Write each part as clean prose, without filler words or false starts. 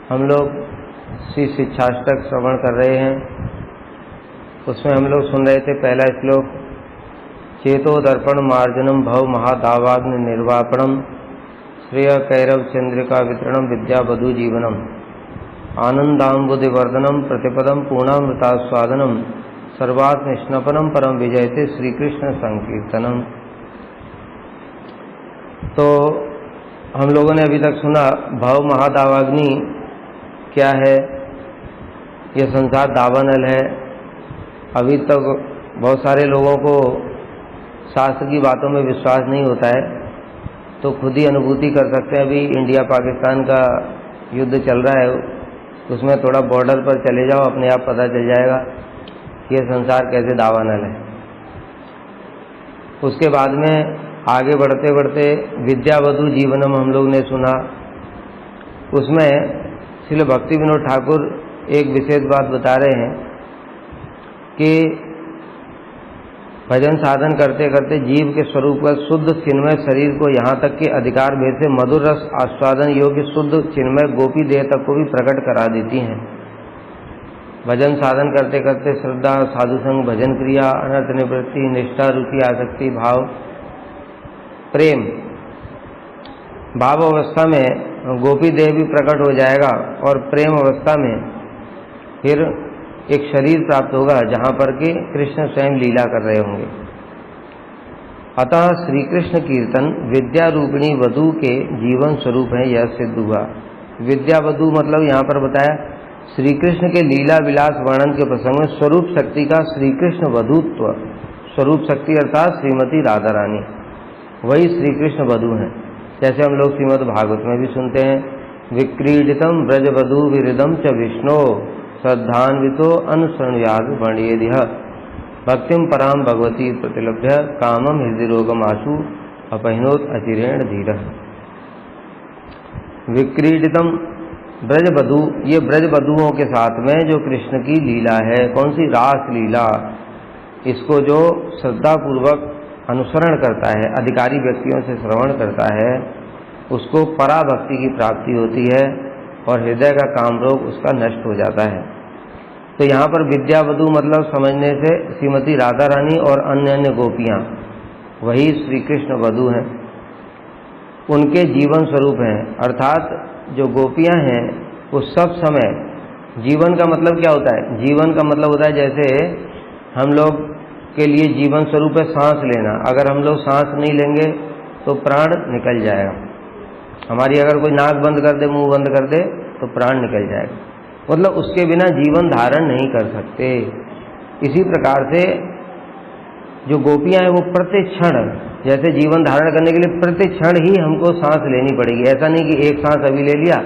हम लोग श्री शिक्षाष्टक श्रवण कर रहे हैं। उसमें हम लोग सुन रहे थे पहला श्लोक, चेतो दर्पण मार्जनम भव महादावाग्नि निर्वापणम श्रेय कैरव चंद्रिका वितरणम विद्या वधु जीवनम आनंदाम्बुधिवर्धनम प्रतिपदम पूर्णामृतास्वादनम सर्वात्म स्नपनम परम विजयते श्री कृष्ण संकीर्तनम। तो हम लोगों ने अभी तक सुना भव महादावाग्नि क्या है। यह संसार दावानल है। अभी तक बहुत सारे लोगों को शास्त्र की बातों में विश्वास नहीं होता है, तो खुद ही अनुभूति कर सकते हैं। अभी इंडिया पाकिस्तान का युद्ध चल रहा है, उसमें थोड़ा बॉर्डर पर चले जाओ, अपने आप पता चल जाएगा कि यह संसार कैसे दावानल है। उसके बाद में आगे बढ़ते बढ़ते विद्या वधु जीवनम हम लोग ने सुना। उसमें श्रील भक्ति विनोद ठाकुर एक विशेष बात बता रहे हैं कि भजन साधन करते करते जीव के स्वरूप का शुद्ध चिन्मय शरीर को यहाँ तक कि अधिकार भेद से मधुर रस आस्वादन योग्य शुद्ध चिन्मय गोपी देह तक को भी प्रकट करा देती हैं। भजन साधन करते करते श्रद्धा, साधु संग, भजन क्रिया, अनर्थ निवृत्ति, निष्ठा, रुचि, आसक्ति, भाव, प्रेम, भाव अवस्था में गोपी देह भी प्रकट हो जाएगा और प्रेम अवस्था में फिर एक शरीर प्राप्त होगा जहाँ पर कि कृष्ण स्वयं लीला कर रहे होंगे। अतः श्री कृष्ण कीर्तन विद्या रूपिणी वधु के जीवन स्वरूप है, यह सिद्ध हुआ। विद्या वधु मतलब यहाँ पर बताया श्री कृष्ण के लीला विलास वर्णन के प्रसंग में स्वरूप शक्ति का श्री कृष्ण वधुत्व, स्वरूप शक्ति अर्थात श्रीमती राधा रानी, वही श्री कृष्ण वधु हैं। जैसे हम लोग श्रीमद् भागवत में भी सुनते हैं, विक्रीडितम ब्रज वधु विहृदम च विष्णु श्रद्धान्वितो अनुसृणुयाद वर्णयेदिह भक्तिम पराम भगवती प्रतिलभ्य कामम हृदय रोगम आशु अपहिनोत अचिरेण धीरः। विक्रीडितम ब्रज वधु, ये ब्रज वधुओं के साथ में जो कृष्ण की लीला है, कौन सी रास लीला, इसको जो श्रद्धापूर्वक अनुसरण करता है, अधिकारी व्यक्तियों से श्रवण करता है, उसको पराभक्ति की प्राप्ति होती है और हृदय का काम रोग उसका नष्ट हो जाता है। तो यहाँ पर विद्या वधु मतलब समझने से श्रीमती राधा रानी और अन्य अन्य गोपियाँ वही श्री कृष्ण वधु हैं, उनके जीवन स्वरूप हैं। अर्थात जो गोपियाँ हैं वो सब समय, जीवन का मतलब क्या होता है? जीवन का मतलब होता है जैसे हम लोग के लिए जीवन स्वरूप है सांस लेना। अगर हम लोग सांस नहीं लेंगे तो प्राण निकल जाएगा। हमारी अगर कोई नाक बंद कर दे, मुंह बंद कर दे तो प्राण निकल जाएगा, मतलब उसके बिना जीवन धारण नहीं कर सकते। इसी प्रकार से जो गोपियां हैं वो प्रति क्षण, जैसे जीवन धारण करने के लिए प्रति क्षण ही हमको सांस लेनी पड़ेगी। ऐसा नहीं कि एक सांस अभी ले लिया,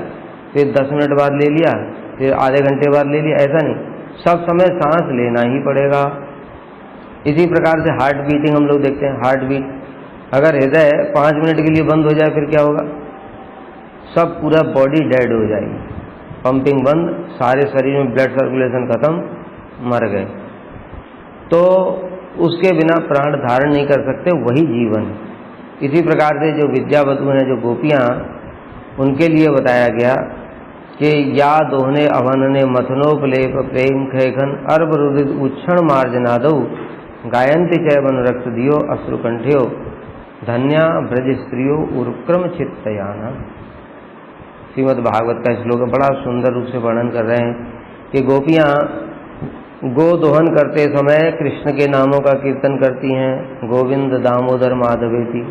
फिर 10 मिनट बाद ले लिया, फिर आधे घंटे बाद ले लिया, ऐसा नहीं, सब समय सांस लेना ही पड़ेगा। इसी प्रकार से हार्ट बीटिंग हम लोग देखते हैं, हार्ट बीट, अगर हृदय 5 मिनट के लिए बंद हो जाए फिर क्या होगा? सब पूरा बॉडी डेड हो जाएगी, पंपिंग बंद, सारे शरीर में ब्लड सर्कुलेशन खत्म, मर गए। तो उसके बिना प्राण धारण नहीं कर सकते, वही जीवन। इसी प्रकार से जो विद्या वधु हैं, जो गोपियाँ, उनके लिए बताया गया कि या दोहने अवनने मथनोपलेप प्रेम खैखन अर्ब रुदित उच्छण मार्जनादौ गायन्ति चैव अनुरक्त दियो अश्रुकंठ्यो धन्या ब्रज स्त्रियो उर्क्रम चित्तयाना। श्रीमद् भागवत का श्लोक बड़ा सुंदर रूप से वर्णन कर रहे हैं कि गोपियाँ गो दोहन करते समय कृष्ण के नामों का कीर्तन करती हैं, गोविंद दामोदर माधवेति।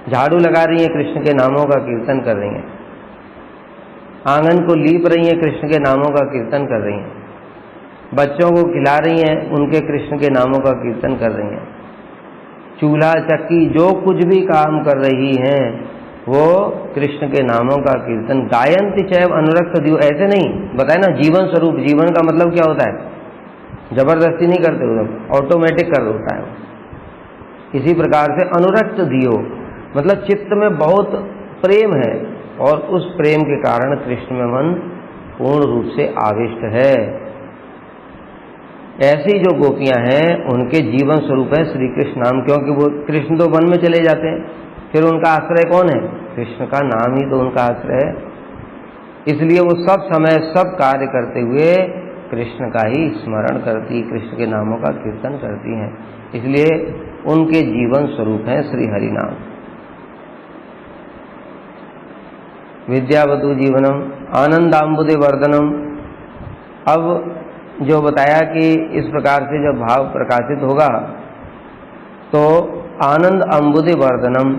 झाड़ू लगा रही हैं, कृष्ण के नामों का कीर्तन कर रही हैं। आंगन को लीप रही हैं, कृष्ण के नामों का कीर्तन कर रही हैं। बच्चों को खिला रही हैं, उनके कृष्ण के नामों का कीर्तन कर रही हैं। चूल्हा चक्की जो कुछ भी काम कर रही हैं वो कृष्ण के नामों का कीर्तन। गायन्ति चैव अनुरक्त दियो, ऐसे नहीं बताए ना, जीवन स्वरूप। जीवन का मतलब क्या होता है? जबरदस्ती नहीं करते, ऑटोमेटिक कर होता है। इसी प्रकार से अनुरक्त दियो मतलब चित्त में बहुत प्रेम है और उस प्रेम के कारण कृष्ण में मन पूर्ण रूप से आविष्ट है। ऐसी जो गोपियां हैं उनके जीवन स्वरूप है श्री कृष्ण नाम, क्योंकि वो कृष्ण तो वन में चले जाते हैं, फिर उनका आश्रय कौन है? कृष्ण का नाम ही तो उनका आश्रय है। इसलिए वो सब समय सब कार्य करते हुए कृष्ण का ही स्मरण करती, कृष्ण के नामों का कीर्तन करती हैं। इसलिए उनके जीवन स्वरूप है श्री हरि नाम। विद्यावतु जीवनम आनंदाम्बुदे वर्धनम। अब जो बताया कि इस प्रकार से जब भाव प्रकाशित होगा तो आनंद अम्बुदे वर्धनम,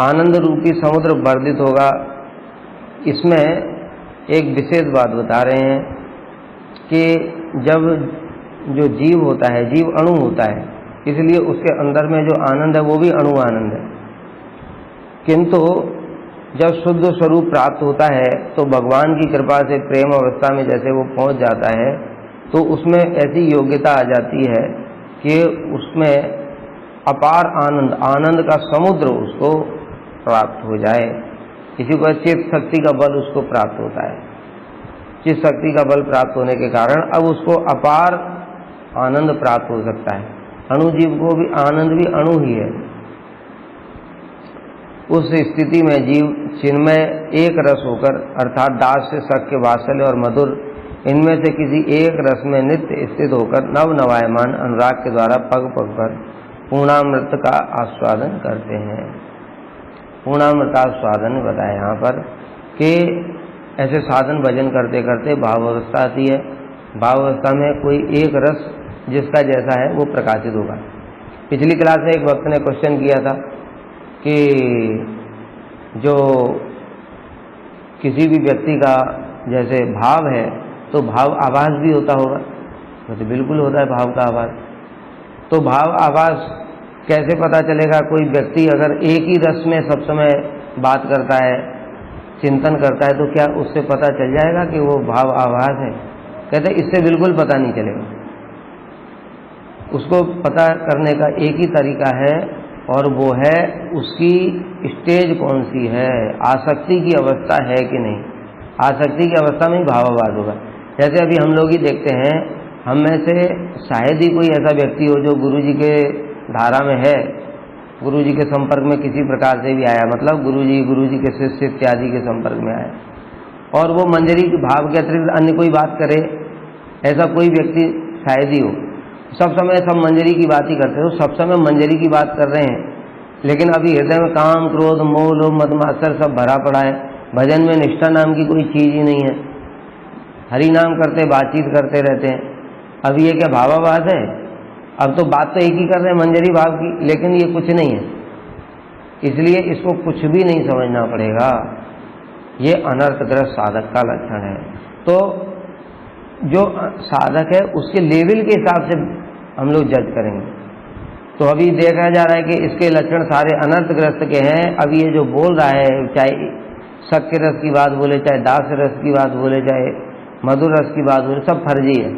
आनंद रूपी समुद्र वर्धित होगा। इसमें एक विशेष बात बता रहे हैं कि जब जो जीव होता है, जीव अणु होता है, इसलिए उसके अंदर में जो आनंद है वो भी अणु आनंद है। किंतु जब शुद्ध स्वरूप प्राप्त होता है तो भगवान की कृपा से प्रेम अवस्था में जैसे वो पहुंच जाता है तो उसमें ऐसी योग्यता आ जाती है कि उसमें अपार आनंद, आनंद का समुद्र उसको प्राप्त हो जाए। इसी को चित्त शक्ति का बल उसको प्राप्त होता है। चित्त शक्ति का बल प्राप्त होने के कारण अब उसको अपार आनंद प्राप्त हो सकता है। अणुजीव को भी आनंद भी अणु ही है। उस स्थिति में जीव चिन्मय एक रस होकर अर्थात दास से सख्य, वात्सल्य और मधुर, इनमें से किसी एक रस में नित्य स्थित होकर नव नवायमान अनुराग के द्वारा पग पग पर पूर्णामृत का आस्वादन करते हैं। पूर्णामृत आस्वादन बताया यहाँ पर कि ऐसे साधन भजन करते करते भाव अवस्था आती है। भाव अवस्था में कोई एक रस जिसका जैसा है वो प्रकाशित होगा। पिछली क्लास में एक वक्त ने क्वेश्चन किया था कि जो किसी भी व्यक्ति का जैसे भाव है तो भाव आभास भी होता होगा, तो बिल्कुल होता है भाव का आभास। तो भाव आभास कैसे पता चलेगा? कोई व्यक्ति अगर एक ही रस में सब समय बात करता है, चिंतन करता है, तो क्या उससे पता चल जाएगा कि वो भाव आभास है? कहते इससे बिल्कुल पता नहीं चलेगा। उसको पता करने का एक ही तरीका है और वो है उसकी स्टेज कौन सी है, आसक्ति की अवस्था है कि नहीं। आसक्ति की अवस्था में ही भावाभास होगा। जैसे अभी हम लोग ही देखते हैं, हम में से शायद ही कोई ऐसा व्यक्ति हो जो गुरु जी के धारा में है, गुरु जी के संपर्क में किसी प्रकार से भी आया, मतलब गुरु जी के शिष्य इत्यादि के संपर्क में आया, और वो मंजरी के भाव के अतिरिक्त अन्य कोई बात करे, ऐसा कोई व्यक्ति शायद ही हो। सब समय सब मंजरी की बात ही करते हो, सब समय मंजरी की बात कर रहे हैं, लेकिन अभी हृदय में काम, क्रोध, मोह, लोभ, मद, मात्सर्य सब भरा पड़ा है। भजन में निष्ठा नाम की कोई चीज ही नहीं है। हरि नाम करते, बातचीत करते रहते हैं। अब ये क्या भावाभास है? अब तो बात तो एक ही कर रहे हैं मंजरी भाव की, लेकिन ये कुछ नहीं है। इसलिए इसको कुछ भी नहीं समझना पड़ेगा। ये अनर्थग्रस्त साधक का लक्षण है। तो जो साधक है उसके लेवल के हिसाब से हम लोग जज करेंगे। तो अभी देखा जा रहा है कि इसके लक्षण सारे अनर्थग्रस्त के हैं। अब ये जो बोल रहा है, चाहे सख्य रस की बात बोले, चाहे दास रस की बात बोले, चाहे मधुर रस की बात बोले, सब फर्जी है।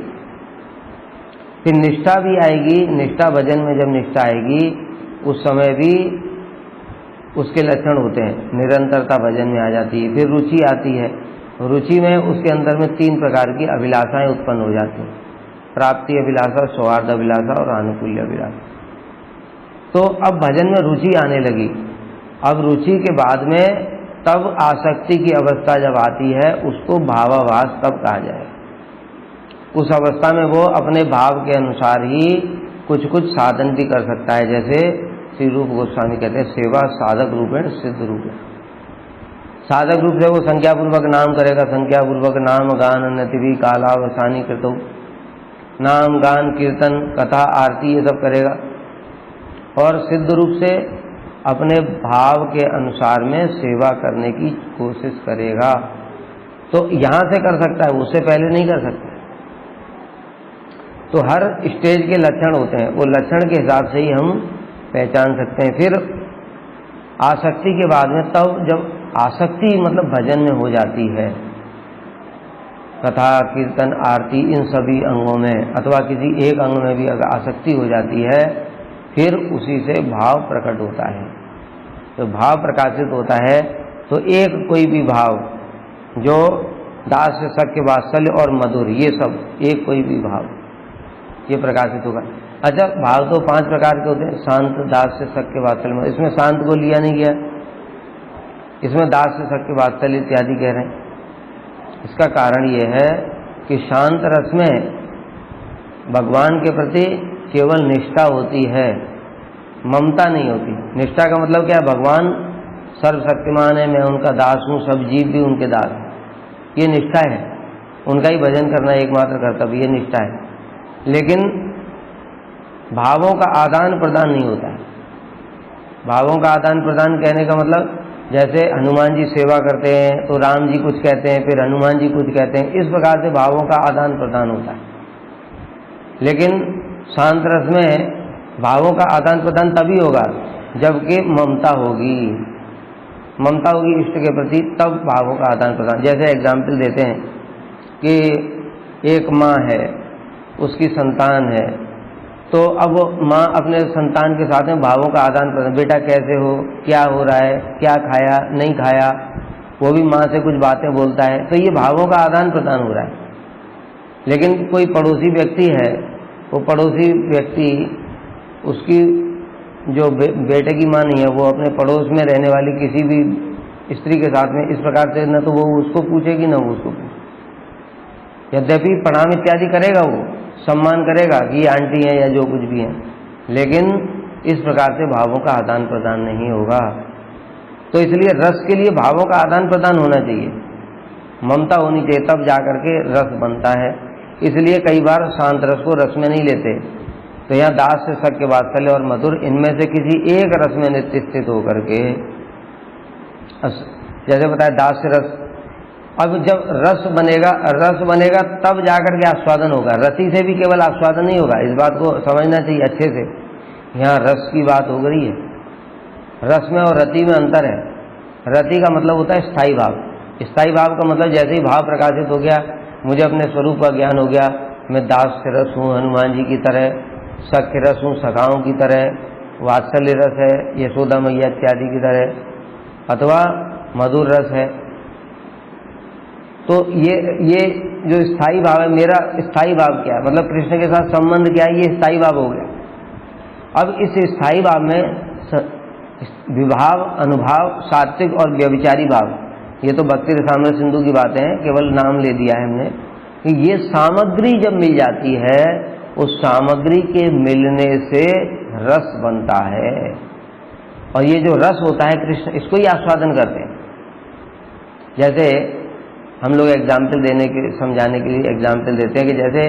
फिर निष्ठा भी आएगी, निष्ठा भजन में जब निष्ठा आएगी उस समय भी उसके लक्षण होते हैं। निरंतरता भजन में आ जाती है। फिर रुचि आती है। रुचि में उसके अंदर में 3 प्रकार की अभिलाषाएं उत्पन्न हो जाती हैं। प्राप्ति अभिलाषा, सौहार्द अभिलाषा और आनुकूल्य अभिलाषा। तो अब भजन में रुचि आने लगी। अब रुचि के बाद में तब आसक्ति की अवस्था जब आती है उसको भावाभास तब कहा जाएगा। उस अवस्था में वो अपने भाव के अनुसार ही कुछ कुछ साधन भी कर सकता है। जैसे श्री रूप गोस्वामी कहते हैं, सेवा साधक रूपेण सिद्ध रूप है। साधक रूप से वो संख्यापूर्वक नाम करेगा, संख्यापूर्वक नाम गान नतिभि कालावसानी कृतो, नाम गान कीर्तन कथा आरती ये सब करेगा। और सिद्ध रूप से अपने भाव के अनुसार में सेवा करने की कोशिश करेगा। तो यहां से कर सकता है, उससे पहले नहीं कर सकता। तो हर स्टेज के लक्षण होते हैं, वो लक्षण के हिसाब से ही हम पहचान सकते हैं। फिर आसक्ति के बाद में, तब जब आसक्ति मतलब भजन में हो जाती है, कथा कीर्तन आरती इन सभी अंगों में अथवा किसी एक अंग में भी अगर आसक्ति हो जाती है, फिर उसी से भाव प्रकट होता है। तो भाव प्रकाशित होता है तो एक कोई भी भाव जो दास से सख्य, वात्सल्य और मधुर, ये सब एक कोई भी भाव ये प्रकाशित होगा। अच्छा, भाव तो 5 प्रकार के होते हैं, शांत, दास से सख्य, वात्सल्य। इसमें शांत को लिया नहीं गया, इसमें दास से सख्य, वात्सल्य इत्यादि कह रहे हैं। इसका कारण ये है कि शांत रस में भगवान के प्रति केवल निष्ठा होती है, ममता नहीं होती। निष्ठा का मतलब क्या है? भगवान सर्वशक्तिमान है, मैं उनका दास हूँ, सब जीव भी उनके दास हैं, ये निष्ठा है। उनका ही भजन करना एकमात्र कर्तव्य, ये निष्ठा है। लेकिन भावों का आदान प्रदान नहीं होता है। भावों का आदान प्रदान कहने का मतलब, जैसे हनुमान जी सेवा करते हैं तो राम जी कुछ कहते हैं, फिर हनुमान जी कुछ कहते हैं, इस प्रकार से भावों का आदान प्रदान होता है। लेकिन शांत रस में भावों का आदान प्रदान तभी होगा जबकि ममता होगी, ममता होगी इष्ट के प्रति, तब भावों का आदान प्रदान। जैसे एग्जाम्पल देते हैं कि एक माँ है, उसकी संतान है, तो अब माँ अपने संतान के साथ में भावों का आदान प्रदान, बेटा कैसे हो, क्या हो रहा है, क्या खाया नहीं खाया, वो भी माँ से कुछ बातें बोलता है, तो ये भावों का आदान प्रदान हो रहा है। लेकिन कोई पड़ोसी व्यक्ति है, वो पड़ोसी व्यक्ति उसकी जो बेटे की माँ नहीं है, वो अपने पड़ोस में रहने वाली किसी भी स्त्री के साथ में इस प्रकार से, न तो वो उसको पूछेगी न वो उसको पूछेगी। यद्यपि प्रणाम इत्यादि करेगा, वो सम्मान करेगा कि ये आंटी है या जो कुछ भी है, लेकिन इस प्रकार से भावों का आदान प्रदान नहीं होगा। तो इसलिए रस के लिए भावों का आदान प्रदान होना चाहिए, ममता होनी चाहिए, तब जाकर के रस बनता है। इसलिए कई बार शांत रस को रस में नहीं लेते। तो यहाँ दास से सख्य, वात्सल्य और मधुर, इनमें से किसी एक रस में नित्य स्थित होकर के, जैसे बताया दास से रस, अब जब रस बनेगा तब जाकर के आस्वादन होगा। रति से भी केवल आस्वादन नहीं होगा, इस बात को समझना चाहिए अच्छे से। यहाँ रस की बात हो रही है, रस में और रति में अंतर है। रति का मतलब होता है स्थायी भाव। स्थायी भाव का मतलब जैसे ही भाव प्रकाशित हो गया, मुझे अपने स्वरूप का ज्ञान हो गया, मैं दास से रस हूँ हनुमान जी की तरह, सख्य रस हूँ सखाओं की तरह, वात्सल्य रस है यशोदा मैया इत्यादि की तरह, अथवा मधुर रस है। तो ये जो स्थायी भाव है, मेरा स्थायी भाव क्या है, मतलब कृष्ण के साथ संबंध क्या है, ये स्थायी भाव हो गया। अब इस स्थायी भाव में विभाव, अनुभाव, सात्विक और व्यभिचारी भाव, ये तो भक्ति रसामृत सिंधु की बातें हैं, केवल नाम ले दिया है हमने, कि ये सामग्री जब मिल जाती है, उस सामग्री के मिलने से रस बनता है। और ये जो रस होता है कृष्ण, इसको ही आस्वादन करते हैं। जैसे हम लोग एग्जाम्पल समझाने के लिए एग्जाम्पल देते हैं कि जैसे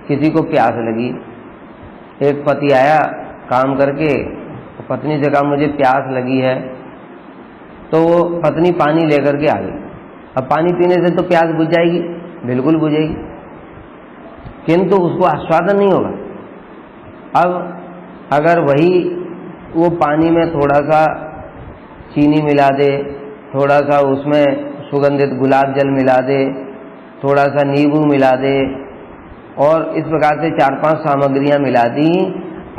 किसी को प्यास लगी, एक पति आया काम करके, पत्नी से कहा मुझे प्यास लगी है, तो वो पत्नी पानी लेकर के आ गई। अब पानी पीने से तो प्यास बुझ जाएगी, बिल्कुल बुझेगी, किंतु उसको आस्वादन नहीं होगा। अब अगर वो पानी में थोड़ा सा चीनी मिला दे, थोड़ा सा उसमें सुगंधित गुलाब जल मिला दे, थोड़ा सा नींबू मिला दे, और इस प्रकार से 4-5 सामग्रियां मिला दी,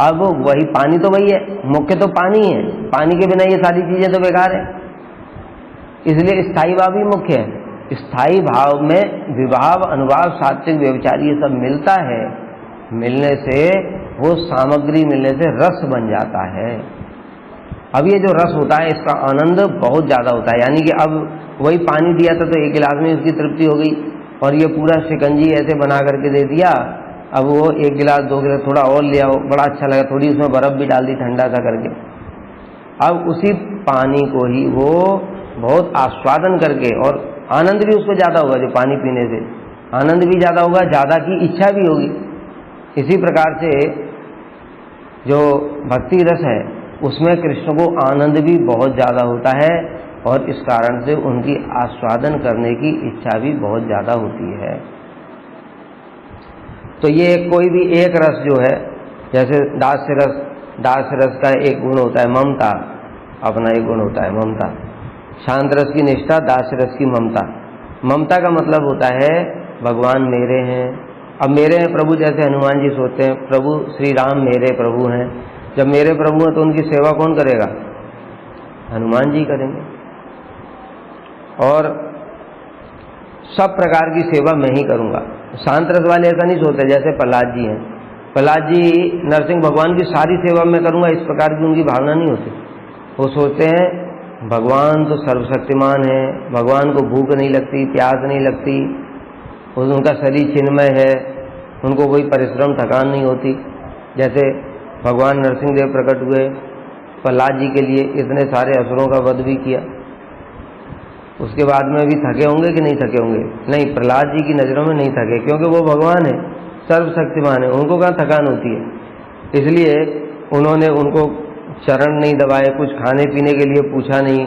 अब वही पानी तो वही है, मुख्य तो पानी है, पानी के बिना ये सारी चीजें तो बेकार है। इसलिए स्थायी भाव ही मुख्य है। स्थायी भाव में विभाव, अनुभाव, सात्विक, व्यभिचारी, ये सब मिलता है। मिलने से, वो सामग्री मिलने से रस बन जाता है। अब ये जो रस होता है, इसका आनंद बहुत ज्यादा होता है। यानी कि अब वही पानी दिया था तो 1 गिलास में उसकी तृप्ति हो गई, और ये पूरा शिकंजी ऐसे बना करके दे दिया, अब वो 1 गिलास 2 गिलास थोड़ा और लिया, बड़ा अच्छा लगा, थोड़ी उसमें बर्फ भी डाल दी ठंडा सा करके। अब उसी पानी को ही वो बहुत आस्वादन करके, और आनंद भी उसको ज्यादा होगा, जो पानी पीने से आनंद भी ज्यादा होगा, ज्यादा की इच्छा भी होगी। इसी प्रकार से जो भक्ति रस है, उसमें कृष्ण को आनंद भी बहुत ज्यादा होता है, और इस कारण से उनकी आस्वादन करने की इच्छा भी बहुत ज्यादा होती है। तो ये कोई भी एक रस जो है, जैसे दास रस का एक गुण होता है ममता, अपना एक गुण होता है ममता। शांत रस की निष्ठा, दास रस की ममता। ममता का मतलब होता है भगवान मेरे हैं। अब मेरे हैं प्रभु, जैसे हनुमान जी सोचते हैं प्रभु श्री राम मेरे प्रभु हैं। जब मेरे प्रभु हैं तो उनकी सेवा कौन करेगा? हनुमान जी करेंगे। और सब प्रकार की सेवा मैं ही करूंगा। शांत रस वाले ऐसा नहीं सोचते, जैसे प्रहलाद जी हैं। प्रहलाद जी नरसिंह भगवान की सारी सेवा मैं करूंगा, इस प्रकार की उनकी भावना नहीं होती। वो सोचते हैं भगवान तो सर्वशक्तिमान है, भगवान को भूख नहीं लगती, प्यास नहीं लगती, उनका शरीर चिन्मय है, उनको कोई परिश्रम थकान नहीं होती। जैसे भगवान नरसिंहदेव प्रकट हुए, प्रहलाद जी के लिए इतने सारे असुरों का वध भी किया, उसके बाद में भी थके होंगे कि नहीं थके होंगे? नहीं, प्रहलाद जी की नज़रों में नहीं थके, क्योंकि वो भगवान है, सर्वशक्तिमान है, उनको कहाँ थकान होती है। इसलिए उन्होंने उनको चरण नहीं दबाए, कुछ खाने पीने के लिए पूछा नहीं,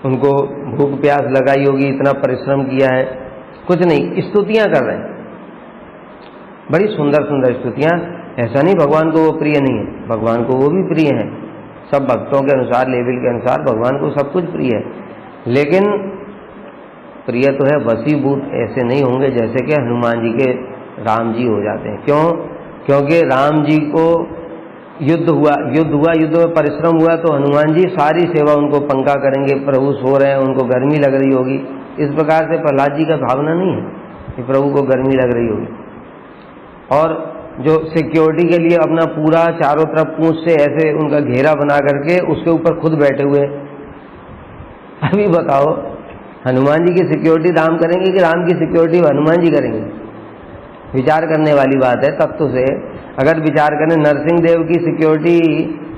उनको भूख प्यास लगाई होगी, इतना परिश्रम किया है, कुछ नहीं, स्तुतियाँ कर रहे हैं, बड़ी सुंदर सुंदर स्तुतियाँ। ऐसा नहीं भगवान को वो प्रिय नहीं है, भगवान को वो भी प्रिय है, सब भक्तों के अनुसार, लेवल के अनुसार भगवान को सब कुछ प्रिय है, लेकिन प्रिय तो है, वशीभूत ऐसे नहीं होंगे जैसे कि हनुमान जी के राम जी हो जाते हैं। क्यों? क्योंकि राम जी को युद्ध हुआ, युद्ध में परिश्रम हुआ, तो हनुमान जी सारी सेवा उनको पंखा करेंगे, प्रभु सो रहे हैं, उनको गर्मी लग रही होगी, इस प्रकार से प्रहलाद जी का भावना नहीं है कि प्रभु को गर्मी लग रही होगी। और जो सिक्योरिटी के लिए अपना पूरा चारों तरफ पूंछ से ऐसे उनका घेरा बना करके उसके ऊपर खुद बैठे हुए, अभी बताओ हनुमान जी की सिक्योरिटी राम करेंगे कि राम की सिक्योरिटी हनुमान जी करेंगे? विचार करने वाली बात है। तत्व से अगर विचार करें, नरसिंह देव की सिक्योरिटी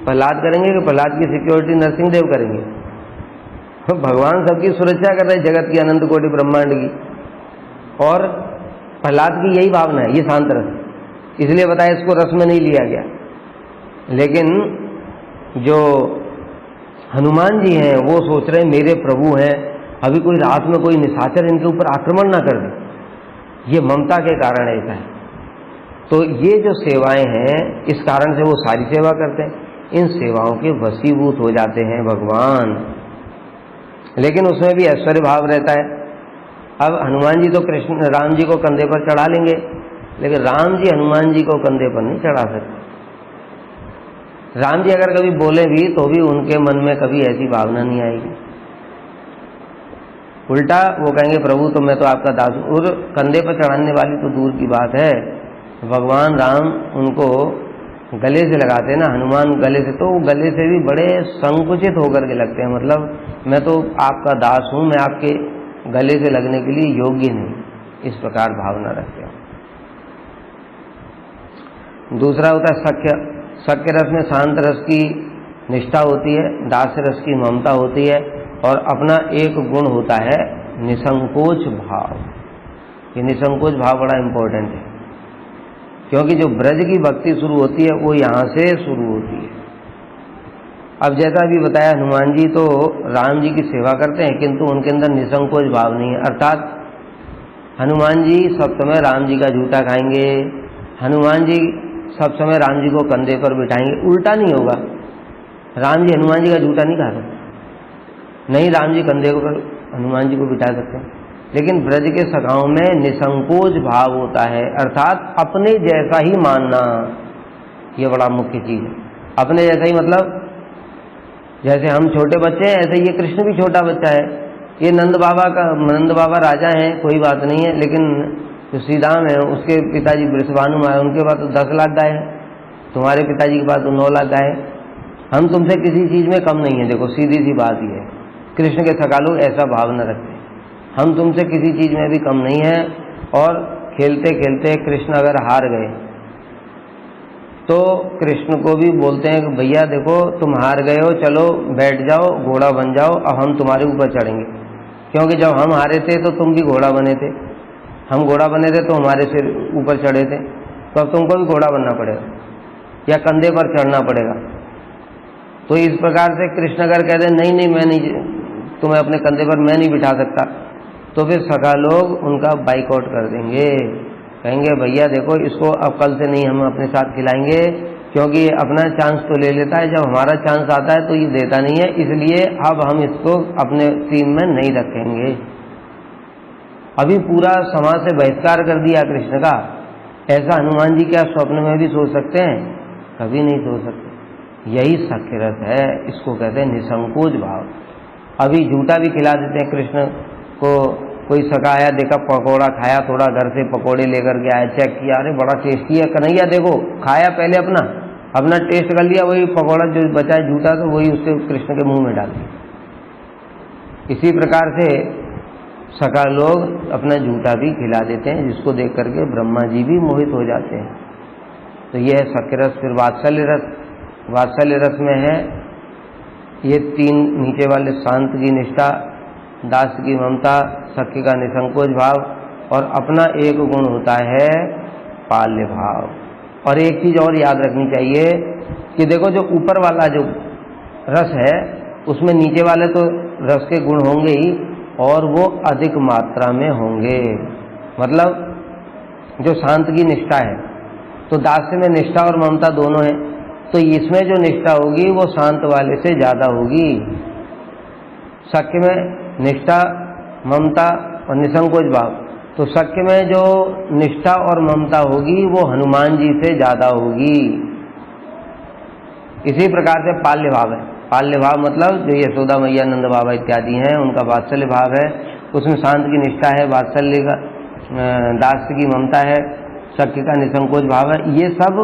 प्रहलाद करेंगे कि प्रहलाद की सिक्योरिटी नरसिंह देव करेंगे? भगवान सबकी सुरक्षा कर रहे हैं, जगत की, अनंत कोटि ब्रह्मांड की, और प्रहलाद की यही भावना है, ये शांत रस, इसलिए बताया इसको रस में नहीं लिया गया। लेकिन जो हनुमान जी हैं वो सोच रहे हैं मेरे प्रभु हैं, अभी कोई रात में कोई निशाचर इनके ऊपर आक्रमण ना कर दे, ये ममता के कारण ऐसा है। तो ये जो सेवाएं हैं, इस कारण से वो सारी सेवा करते हैं, इन सेवाओं के वशीभूत हो जाते हैं भगवान, लेकिन उसमें भी ऐश्वर्य भाव रहता है। अब हनुमान जी तो कृष्ण राम जी को कंधे पर चढ़ा लेंगे, लेकिन राम जी हनुमान जी को कंधे पर नहीं चढ़ा सकते। राम जी अगर कभी बोले भी तो भी उनके मन में कभी ऐसी भावना नहीं आएगी, उल्टा वो कहेंगे प्रभु तो मैं तो आपका दास हूं। और कंधे पर चढ़ाने वाली तो दूर की बात है, भगवान राम उनको गले से लगाते हैं ना, हनुमान गले से, तो गले से भी बड़े संकुचित होकर के लगते हैं, मतलब मैं तो आपका दास हूं, मैं आपके गले से लगने के लिए योग्य नहीं, इस प्रकार भावना रखते हैं। दूसरा होता है सख्य। सख्य रस में शांत रस की निष्ठा होती है, दास्य रस की ममता होती है, और अपना एक गुण होता है निसंकोच भाव। ये निसंकोच भाव बड़ा इंपॉर्टेंट है, क्योंकि जो ब्रज की भक्ति शुरू होती है वो यहाँ से शुरू होती है। अब जैसा अभी बताया, हनुमान जी तो राम जी की सेवा करते हैं, किंतु उनके अंदर निसंकोच भाव नहीं है, अर्थात हनुमान जी सब समय राम जी का जूता खाएंगे, हनुमान जी सब समय राम जी को कंधे पर बिठाएंगे। उल्टा नहीं होगा, राम जी हनुमान जी का जूता नहीं खा सकते, नहीं राम जी कंधे पर हनुमान जी को बिठा सकते हैं, लेकिन ब्रज के सखाओं में निसंकोच भाव होता है, अर्थात अपने जैसा ही मानना, ये बड़ा मुख्य चीज है। अपने जैसा ही मतलब जैसे हम छोटे बच्चे हैं, ऐसे ये कृष्ण भी छोटा बच्चा है। ये नंद बाबा राजा हैं, कोई बात नहीं है, लेकिन जो श्री राम है उसके पिताजी वृषभानु है, उनके पास तो 10 लाख गाय है, तुम्हारे पिताजी के पास तो 9 लाख गाय है। हम तुमसे किसी चीज में कम नहीं है, देखो सीधी सी बात ये है। कृष्ण के सखा लोग ऐसा भाव न रखते, हम तुमसे किसी चीज में भी कम नहीं है। और खेलते खेलते कृष्ण अगर हार गए तो कृष्ण को भी बोलते हैं कि भैया देखो तुम हार गए हो, चलो बैठ जाओ, घोड़ा बन जाओ, अब हम तुम्हारे ऊपर चढ़ेंगे, क्योंकि जब हम हारे थे तो तुम भी घोड़ा बने थे, हम घोड़ा बने थे तो हमारे सिर ऊपर चढ़े थे, तो अब तुमको भी घोड़ा बनना पड़ेगा या कंधे पर चढ़ना पड़ेगा। तो इस प्रकार से कृष्ण अगर कहते नहीं नहीं मैं नहीं, तुम्हें अपने कंधे पर मैं नहीं बिठा सकता, तो फिर सखा लोग उनका बाइकआउट कर देंगे, कहेंगे भैया देखो इसको अब कल से नहीं हम अपने साथ खिलाएंगे, क्योंकि ये अपना चांस तो ले लेता है, जब हमारा चांस आता है तो ये देता नहीं है, इसलिए अब हम इसको अपने टीम में नहीं रखेंगे। अभी पूरा समाज से बहिष्कार कर दिया कृष्ण का। ऐसा हनुमान जी क्या स्वप्न में भी सोच सकते हैं? कभी नहीं सोच सकते। यही सख्य रस है, इसको कहते हैं निसंकोच भाव। अभी झूठा भी खिला देते हैं कृष्ण को, कोई सखा आया, देखा पकौड़ा खाया, थोड़ा घर से पकौड़े लेकर के आया, चेक किया, अरे बड़ा टेस्टी है कन्हैया, देखो खाया, पहले अपना टेस्ट कर लिया, वही पकौड़ा जो बचा है झूठा तो वही उसके कृष्ण के मुंह में डाल दिया। इसी प्रकार से सखा लोग अपना जूता भी खिला देते हैं, जिसको देख करके ब्रह्मा जी भी मोहित हो जाते हैं। तो यह है सख्य रस। फिर वात्सल्य रस। वात्सल्य रस में है ये तीन नीचे वाले, शांत की निष्ठा, दास की ममता, सख्य का निसंकोच भाव, और अपना एक गुण होता है पाल्य भाव। और एक चीज और याद रखनी चाहिए कि देखो जो ऊपर वाला जो रस है उसमें नीचे वाले तो रस के गुण होंगे ही, और वो अधिक मात्रा में होंगे। मतलब जो शांत की निष्ठा है, तो दास्य में निष्ठा और ममता दोनों है, तो इसमें जो निष्ठा होगी वो शांत वाले से ज्यादा होगी। सख्य में निष्ठा, ममता और निसंकोच भाव, तो सख्य में जो निष्ठा और ममता होगी वो हनुमान जी से ज्यादा होगी। इसी प्रकार से पाल्य भाव है। पाल्य भाव मतलब जो यशोदा मैया, नंद बाबा इत्यादि हैं, उनका वात्सल्य भाव है, उसमें शांत की निष्ठा है, वात्सल्य का, दास्य की ममता है, सख्य का निसंकोच भाव है। ये सब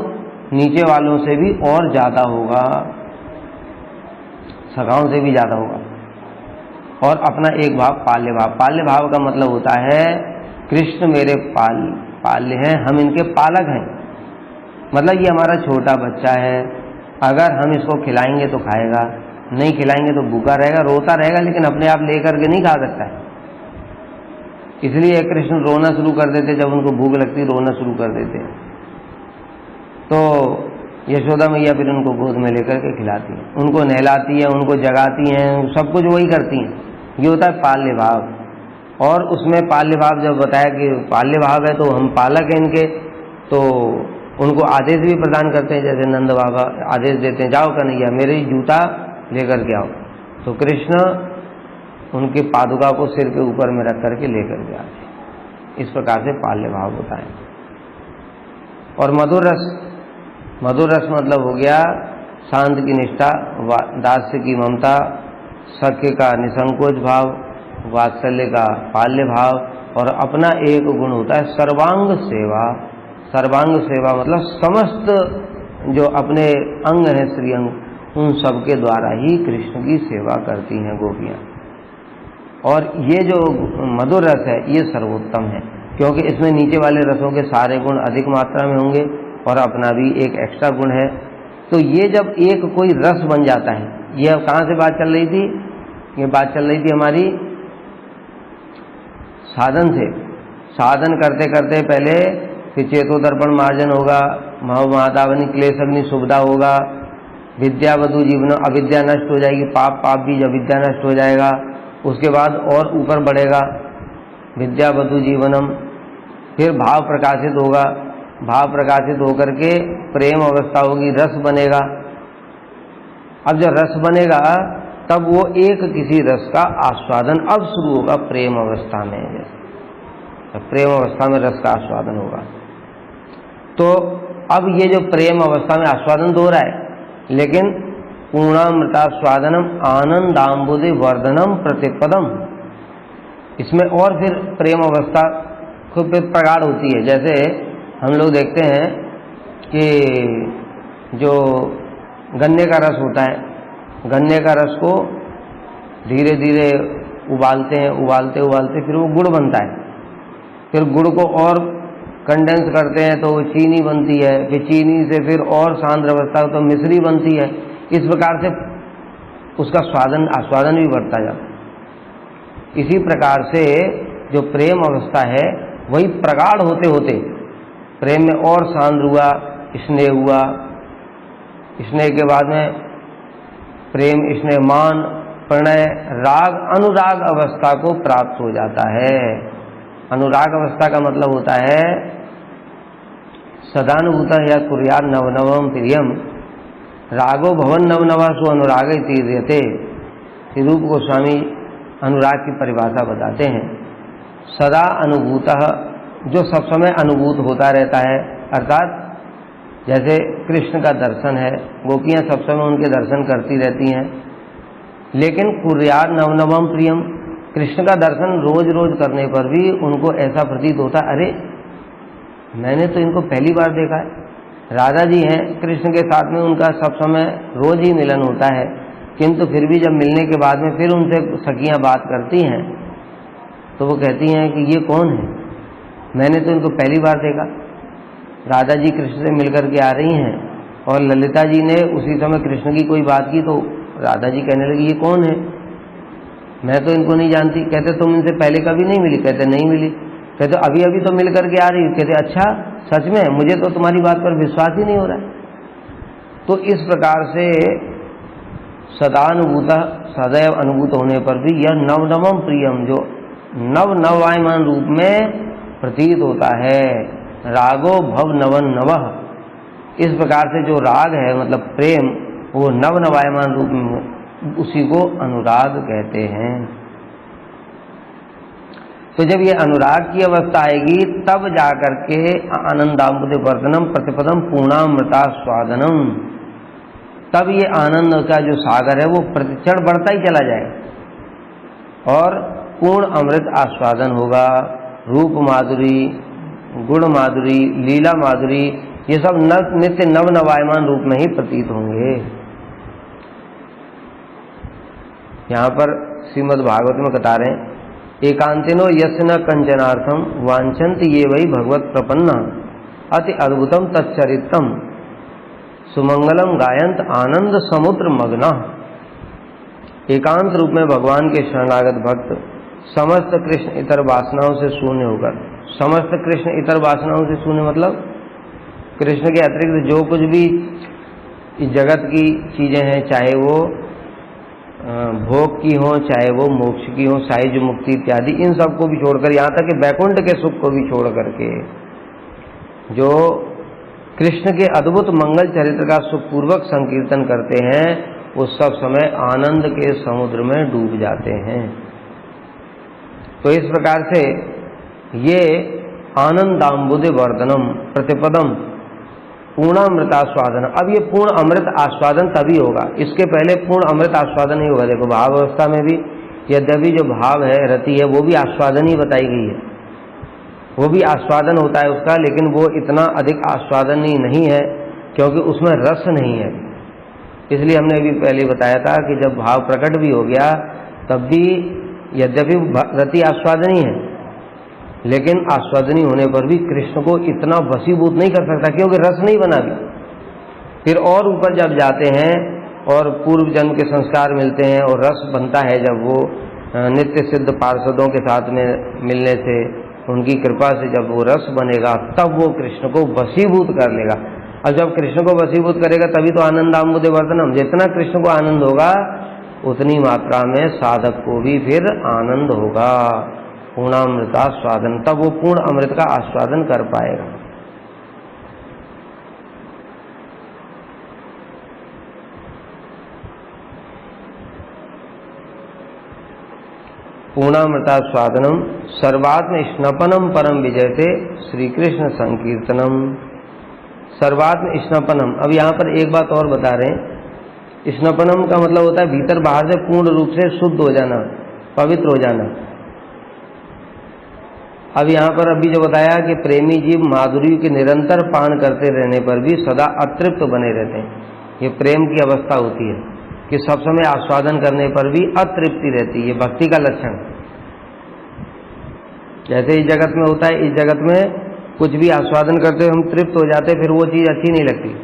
नीचे वालों से भी और ज्यादा होगा, सखाओं से भी ज्यादा होगा। और अपना एक भाव पाल्य भाव। पाल्य भाव का मतलब होता है कृष्ण मेरे पाल्य हैं, हम इनके पालक हैं। मतलब ये हमारा छोटा बच्चा है, अगर हम इसको खिलाएंगे तो खाएगा, नहीं खिलाएंगे तो भूखा रहेगा, रोता रहेगा, लेकिन अपने आप लेकर के नहीं खा सकता है। इसलिए कृष्ण रोना शुरू कर देते, जब उनको भूख लगती रोना शुरू कर देते। तो यशोदा मैया फिर उनको गोद में लेकर के खिलाती हैं, उनको नहलाती हैं, उनको जगाती हैं, सब कुछ वही करती हैं। ये होता है पाल्य भाव। और उसमें पाल्य भाव जब बताया कि पाल्य भाव है तो हम पालक हैं इनके, तो उनको आदेश भी प्रदान करते हैं। जैसे नंद बाबा आदेश देते हैं, जाओ कन्हैया मेरे जूता लेकर के आओ, तो कृष्ण उनके पादुका को सिर के ऊपर में रख करके लेकर के आते हैं। इस प्रकार से पाल्य भाव होता है। और मधुर रस। मधुर रस मतलब हो गया शांत की निष्ठा, दास्य की ममता, सख्य का निसंकोच भाव, वात्सल्य का पाल्य भाव, और अपना एक गुण होता है सर्वांग सेवा। सर्वांग सेवा मतलब समस्त जो अपने अंग हैं, श्रीअंग, उन सबके द्वारा ही कृष्ण की सेवा करती हैं गोपियां। और ये जो मधुर रस है ये सर्वोत्तम है, क्योंकि इसमें नीचे वाले रसों के सारे गुण अधिक मात्रा में होंगे और अपना भी एक एक्स्ट्रा गुण है। तो ये जब एक कोई रस बन जाता है, ये अब कहाँ से बात चल रही थी? ये बात चल रही थी हमारी साधन से। साधन करते करते पहले फिर चेतोदर्पण मार्जन होगा, महादावनी क्लेश अग्नि सुविधा होगा, विद्यावधु जीवन, अविद्या नष्ट हो जाएगी, पाप भी अविद्या नष्ट हो जाएगा। उसके बाद और ऊपर बढ़ेगा विद्यावधु जीवनम, फिर भाव प्रकाशित होगा, भाव प्रकाशित होकर के प्रेम अवस्था होगी, रस बनेगा। अब जब रस बनेगा तब वो एक किसी रस का आस्वादन अब शुरू होगा प्रेम अवस्था में। जैसे प्रेम अवस्था में रस का आस्वादन होगा, तो अब ये जो प्रेम अवस्था में आस्वादन तो हो रहा है, लेकिन पूर्णामृतास्वादनम आनंदाम्बुदि वर्धनम प्रतिपदम, इसमें और फिर प्रेम अवस्था खूब प्रगाढ़ होती है। जैसे हम लोग देखते हैं कि जो गन्ने का रस होता है, गन्ने का रस को धीरे धीरे उबालते हैं, उबालते उबालते फिर वो गुड़ बनता है, फिर गुड़ को और कंडेंस करते हैं तो चीनी बनती है, फिर चीनी से फिर और सांद्र अवस्था तो मिश्री बनती है। इस प्रकार से उसका आस्वादन भी बढ़ता जाता है। इसी प्रकार से जो प्रेम अवस्था है वही प्रगाढ़ होते होते प्रेम में और सांद्र हुआ, स्नेह हुआ, स्नेह के बाद में प्रेम, स्नेह, मान, प्रणय, राग, अनुराग अवस्था को प्राप्त हो जाता है। अनुराग अवस्था का मतलब होता है सदानुभूत या कुर्याद नवनवम प्रियम रागो भवन नवनवासु अनुराग तीर्यते। रूप गोस्वामी अनुराग की परिभाषा बताते हैं, सदा अनुभूतः, जो सब समय अनुभूत होता रहता है, अर्थात जैसे कृष्ण का दर्शन है, गोपियां सब समय उनके दर्शन करती रहती हैं, लेकिन कुर्याद नवनवम प्रियम, कृष्ण का दर्शन रोज रोज करने पर भी उनको ऐसा प्रतीत होता, अरे मैंने तो इनको पहली बार देखा है। राधा जी हैं, कृष्ण के साथ में उनका सब समय रोज ही मिलन होता है, किंतु फिर भी जब मिलने के बाद में फिर उनसे सखियां बात करती हैं तो वो कहती हैं कि ये कौन है, मैंने तो इनको पहली बार देखा। राधा जी कृष्ण से मिलकर के आ रही हैं और ललिता जी ने उसी समय कृष्ण की कोई बात की तो राधा जी कहने लगी ये कौन है, मैं तो इनको नहीं जानती। कहते तुम इनसे पहले कभी नहीं मिली? कहते नहीं मिली। कहते अभी अभी तो मिल करके आ रही। कहते अच्छा सच में? मुझे तो तुम्हारी बात पर विश्वास ही नहीं हो रहा है। तो इस प्रकार से सदानुभूत सदैव अनुभूत होने पर भी यह नवनवम प्रियम जो नवायमान रूप में प्रतीत होता है, रागो भव नवन नवः, इस प्रकार से जो राग है मतलब प्रेम वो नवायमान रूप में उसी को अनुराग कहते हैं। तो जब ये अनुराग की अवस्था आएगी तब जाकर के आनंदाम्बुदे वर्धनम प्रतिपदम पूर्णामृता स्वादनम, तब ये आनंद का जो सागर है वो प्रतिक्षण बढ़ता ही चला जाए और पूर्ण अमृत आस्वादन होगा। रूप माधुरी, गुण माधुरी, लीला माधुरी, ये सब नित्य नवायमान रूप में ही प्रतीत होंगे। यहाँ पर श्रीमद् भागवत में बता रहे हैं, एकांतिनो यस्य न कंचनार्थम वांछन्ति ये वही भगवत प्रपन्ना अति अद्भुतम तच्चरित्रम सुमंगलम गायंत आनंद समुद्र मग्ना। एकांत रूप में भगवान के शरणागत भक्त समस्त कृष्ण इतर वासनाओं से शून्य होकर, समस्त कृष्ण इतर वासनाओं से शून्य मतलब कृष्ण के अतिरिक्त जो कुछ भी इस जगत की चीजें हैं, चाहे वो भोग की हो चाहे वो मोक्ष की हो, साहिज मुक्ति इत्यादि, इन सब को भी छोड़कर, यहाँ तक कि बैकुंठ के सुख को भी छोड़ करके जो कृष्ण के अद्भुत मंगल चरित्र का सुखपूर्वक संकीर्तन करते हैं वो सब समय आनंद के समुद्र में डूब जाते हैं। तो इस प्रकार से ये आनंदाम्बुदे वर्धनम प्रतिपदम पूर्णामृतास्वादन, अब ये पूर्ण अमृत आस्वादन तभी होगा, इसके पहले पूर्ण अमृत आस्वादन नहीं होगा। देखो भाव अवस्था में भी यद्यपि जो भाव है रति है वो भी आस्वादन ही बताई गई है, वो भी आस्वादन होता है उसका, लेकिन वो इतना अधिक आस्वादनीय नहीं है क्योंकि उसमें रस नहीं है। इसलिए हमने अभी पहले बताया था कि जब भाव प्रकट भी हो गया तब भी यद्यपि रति आस्वादनी है लेकिन आस्वादनी होने पर भी कृष्ण को इतना वशीभूत नहीं कर सकता क्योंकि रस नहीं बना भी। फिर और ऊपर जब जाते हैं और पूर्व जन्म के संस्कार मिलते हैं और रस बनता है, जब वो नित्य सिद्ध पार्षदों के साथ में मिलने से उनकी कृपा से जब वो रस बनेगा तब वो कृष्ण को वशीभूत कर लेगा। और जब कृष्ण को वशीभूत करेगा तभी तो आनंदाम्बुदे वर्धनम, जितना कृष्ण को आनंद होगा उतनी मात्रा में साधक को भी फिर आनंद होगा, पूर्णामृतास्वादन, तब वो पूर्ण अमृत का आस्वादन कर पाएगा। पूर्णामृतास्वादनम सर्वात्म स्नपनम परम विजयते श्री कृष्ण संकीर्तनम। सर्वात्म स्नपनम, अब यहाँ पर एक बात और बता रहे हैं, स्नपनम का मतलब होता है भीतर बाहर से पूर्ण रूप से शुद्ध हो जाना, पवित्र हो जाना। अब यहाँ पर अभी जो बताया कि प्रेमी जीव माधुरी के निरंतर पान करते रहने पर भी सदा अतृप्त बने रहते हैं, ये प्रेम की अवस्था होती है कि सब समय आस्वादन करने पर भी अतृप्ति रहती है, ये भक्ति का लक्षण। जैसे इस जगत में होता है, इस जगत में कुछ भी आस्वादन करते हम तृप्त हो जाते, फिर वो चीज़ अच्छी नहीं लगती,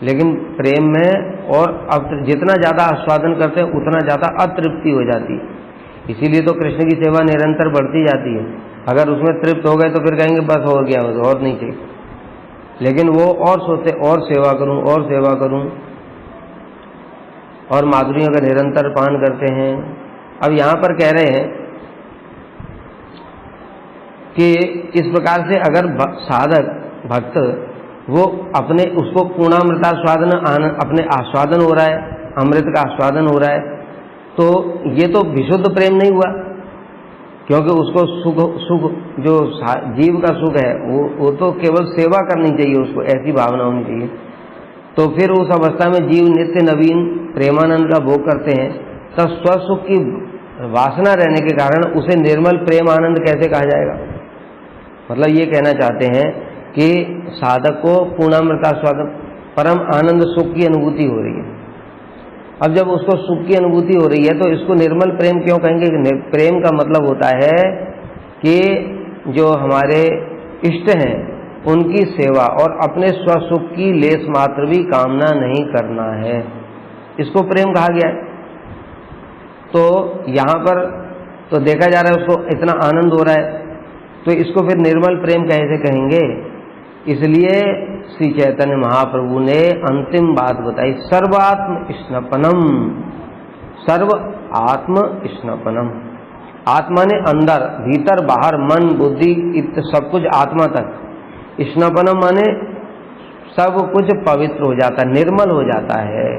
लेकिन प्रेम में और जितना ज़्यादा आस्वादन करते हैं उतना ज़्यादा अतृप्ति हो जाती है। इसीलिए तो कृष्ण की सेवा निरंतर बढ़ती जाती है। अगर उसमें तृप्त हो गए तो फिर कहेंगे बस हो गया, बस और नहीं चाहिए, लेकिन वो और सोचते और सेवा करूं और सेवा करूं, और माधुरियों का निरंतर पान करते हैं। अब यहाँ पर कह रहे हैं कि इस प्रकार से अगर साधक भक्त वो अपने उसको पूर्णामृतास्वादन अपने आस्वादन हो रहा है, अमृत का आस्वादन हो रहा है, तो ये तो विशुद्ध प्रेम नहीं हुआ, क्योंकि उसको सुख जो जीव का सुख है वो तो केवल सेवा करनी चाहिए, उसको ऐसी भावना होनी चाहिए। तो फिर उस अवस्था में जीव नित्य नवीन प्रेमानंद का भोग करते हैं, तब स्वसुख की वासना रहने के कारण उसे निर्मल प्रेम आनंद कैसे कहा जाएगा। मतलब ये कहना चाहते हैं कि साधक को पूर्णामृतास्वादन परम आनंद सुख की अनुभूति हो रही है, अब जब उसको सुख की अनुभूति हो रही है तो इसको निर्मल प्रेम क्यों कहेंगे? प्रेम का मतलब होता है कि जो हमारे इष्ट हैं उनकी सेवा और अपने स्वसुख की लेस मात्र भी कामना नहीं करना है, इसको प्रेम कहा गया है। तो यहाँ पर तो देखा जा रहा है उसको इतना आनंद हो रहा है, तो इसको फिर निर्मल प्रेम कैसे कहेंगे? इसलिए श्री चैतन्य महाप्रभु ने अंतिम बात बताई, सर्वात्म स्नपनम, सर्व आत्म स्नपनम। आत्मा ने अंदर, भीतर बाहर, मन बुद्धि सब कुछ आत्मा तक। स्नपनम माने सब कुछ पवित्र हो जाता है, निर्मल हो जाता है।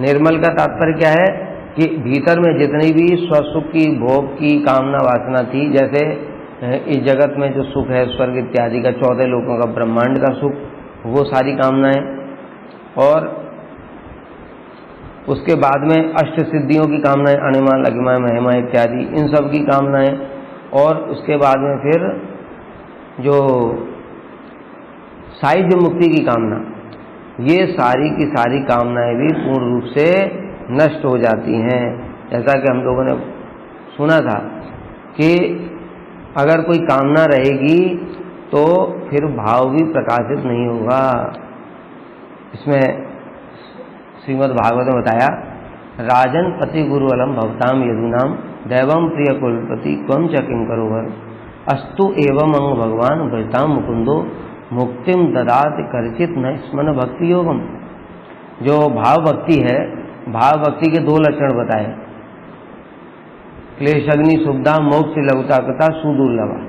निर्मल का तात्पर्य क्या है कि भीतर में जितनी भी स्वसुख की, भोग की कामना वासना थी, जैसे इस जगत में जो सुख है स्वर्ग इत्यादि का, 14 लोकों का, ब्रह्मांड का सुख, वो सारी कामनाएं, और उसके बाद में अष्ट सिद्धियों की कामनाएं, अणिमा लघिमा महिमा इत्यादि, इन सब की कामनाएं, और उसके बाद में फिर जो सायुज्य मुक्ति की कामना, ये सारी की सारी कामनाएं भी पूर्ण रूप से नष्ट हो जाती हैं। जैसा कि हम लोगों ने सुना था कि अगर कोई कामना रहेगी तो फिर भाव भी प्रकाशित नहीं होगा। इसमें श्रीमद् भागवत में बताया, राजन पति गुरु अलम भवताम यदुनाम दैवम प्रिय कुलपति कम च किं करोवर अस्तु एवं अंग भगवान भजताम मुकुंदो मुक्तिम ददात करचित न स्मन भक्ति योगम। जो भाव भक्ति है, भाव भक्ति के 2 लक्षण बताए, क्लेशग्नि सुविधा, मोक्ष लघुता कथा, सुदुर्लभा।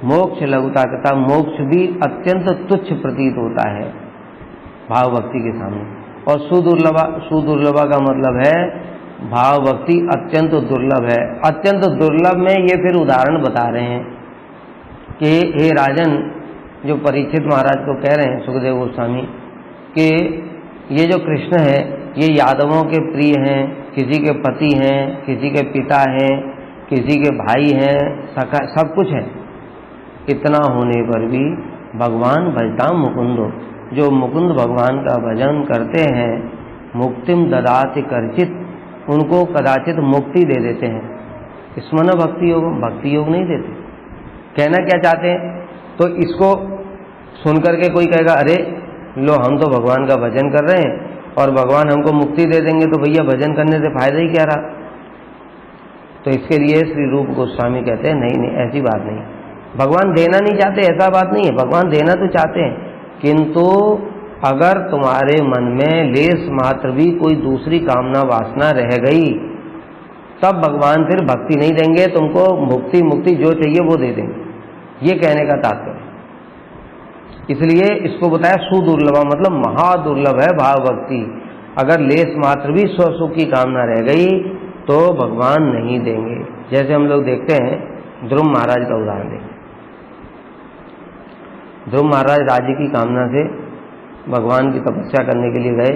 मोक्ष लघुता कथा, मोक्ष भी अत्यंत तुच्छ प्रतीत होता है भाव भक्ति के सामने, और सुदुर्लभा, सुदुर्लभा का मतलब है भाव भक्ति अत्यंत दुर्लभ है। अत्यंत दुर्लभ में ये फिर उदाहरण बता रहे हैं कि हे राजन, जो परीक्षित महाराज को कह रहे हैं सुखदेव गोस्वामी कि ये जो कृष्ण है ये यादवों के प्रिय हैं, किसी के पति हैं, किसी के पिता हैं, किसी के भाई हैं, सखा, सब कुछ है। इतना होने पर भी भगवान भजताम मुकुंदो, जो मुकुंद भगवान का भजन करते हैं, मुक्तिम ददाति करचित, उनको कदाचित मुक्ति दे देते हैं। स्मरण भक्ति योग, भक्ति योग नहीं देते। कहना क्या चाहते हैं? तो इसको सुनकर के कोई कहेगा, अरे लो हम तो भगवान का भजन कर रहे हैं और भगवान हमको मुक्ति दे देंगे, तो भैया भजन करने से फायदा ही क्या रहा? तो इसके लिए श्री रूप गोस्वामी कहते हैं नहीं नहीं, ऐसी बात नहीं। भगवान देना नहीं चाहते ऐसा बात नहीं है, भगवान देना तो चाहते हैं, किंतु अगर तुम्हारे मन में लेस मात्र भी कोई दूसरी कामना वासना रह गई तब भगवान फिर भक्ति नहीं देंगे तुमको, मुक्ति मुक्ति जो चाहिए वो दे देंगे, ये कहने का तात्पर्य। इसलिए इसको बताया सुदुर्लभा, मतलब महादुर्लभ है भाव भक्ति। अगर लेस मात्र भी स्वसुख की कामना रह गई तो भगवान नहीं देंगे। जैसे हम लोग देखते हैं ध्रुव महाराज का उदाहरण देखें। ध्रुव महाराज राज्य की कामना से भगवान की तपस्या करने के लिए गए।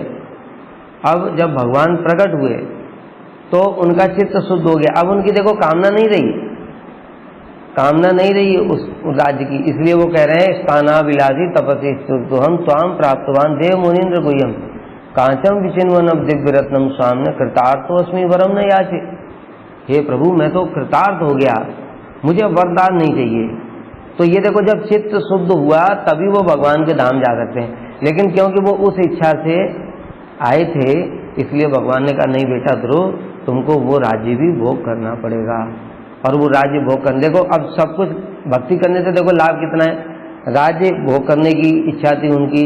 अब जब भगवान प्रकट हुए तो उनका चित्त शुद्ध हो गया। अब उनकी देखो कामना नहीं रही, कामना नहीं रही उस राज्य की, इसलिए वो कह रहे हैं स्थाना विलासी तपसी हम त्वाम प्राप्तवान देव मुनीन्द्र गुह्यम कांचम विचिन्वनम दिव्य रत्नम स्वाम्य कृतार्थो अस्मि वरम न याचे। हे प्रभु मैं तो कृतार्थ हो गया, मुझे वरदान नहीं चाहिए। तो ये देखो जब चित्त शुद्ध हुआ तभी वो भगवान के धाम जा सकते हैं, लेकिन क्योंकि वो उस इच्छा से आए थे इसलिए भगवान ने कहा नहीं बेटा ध्रुव तुमको वो राज्य भी भोग करना पड़ेगा। और वो राज्य भोग करने, देखो अब सब कुछ भक्ति करने से देखो लाभ कितना है। राज्य भोग करने की इच्छा थी उनकी,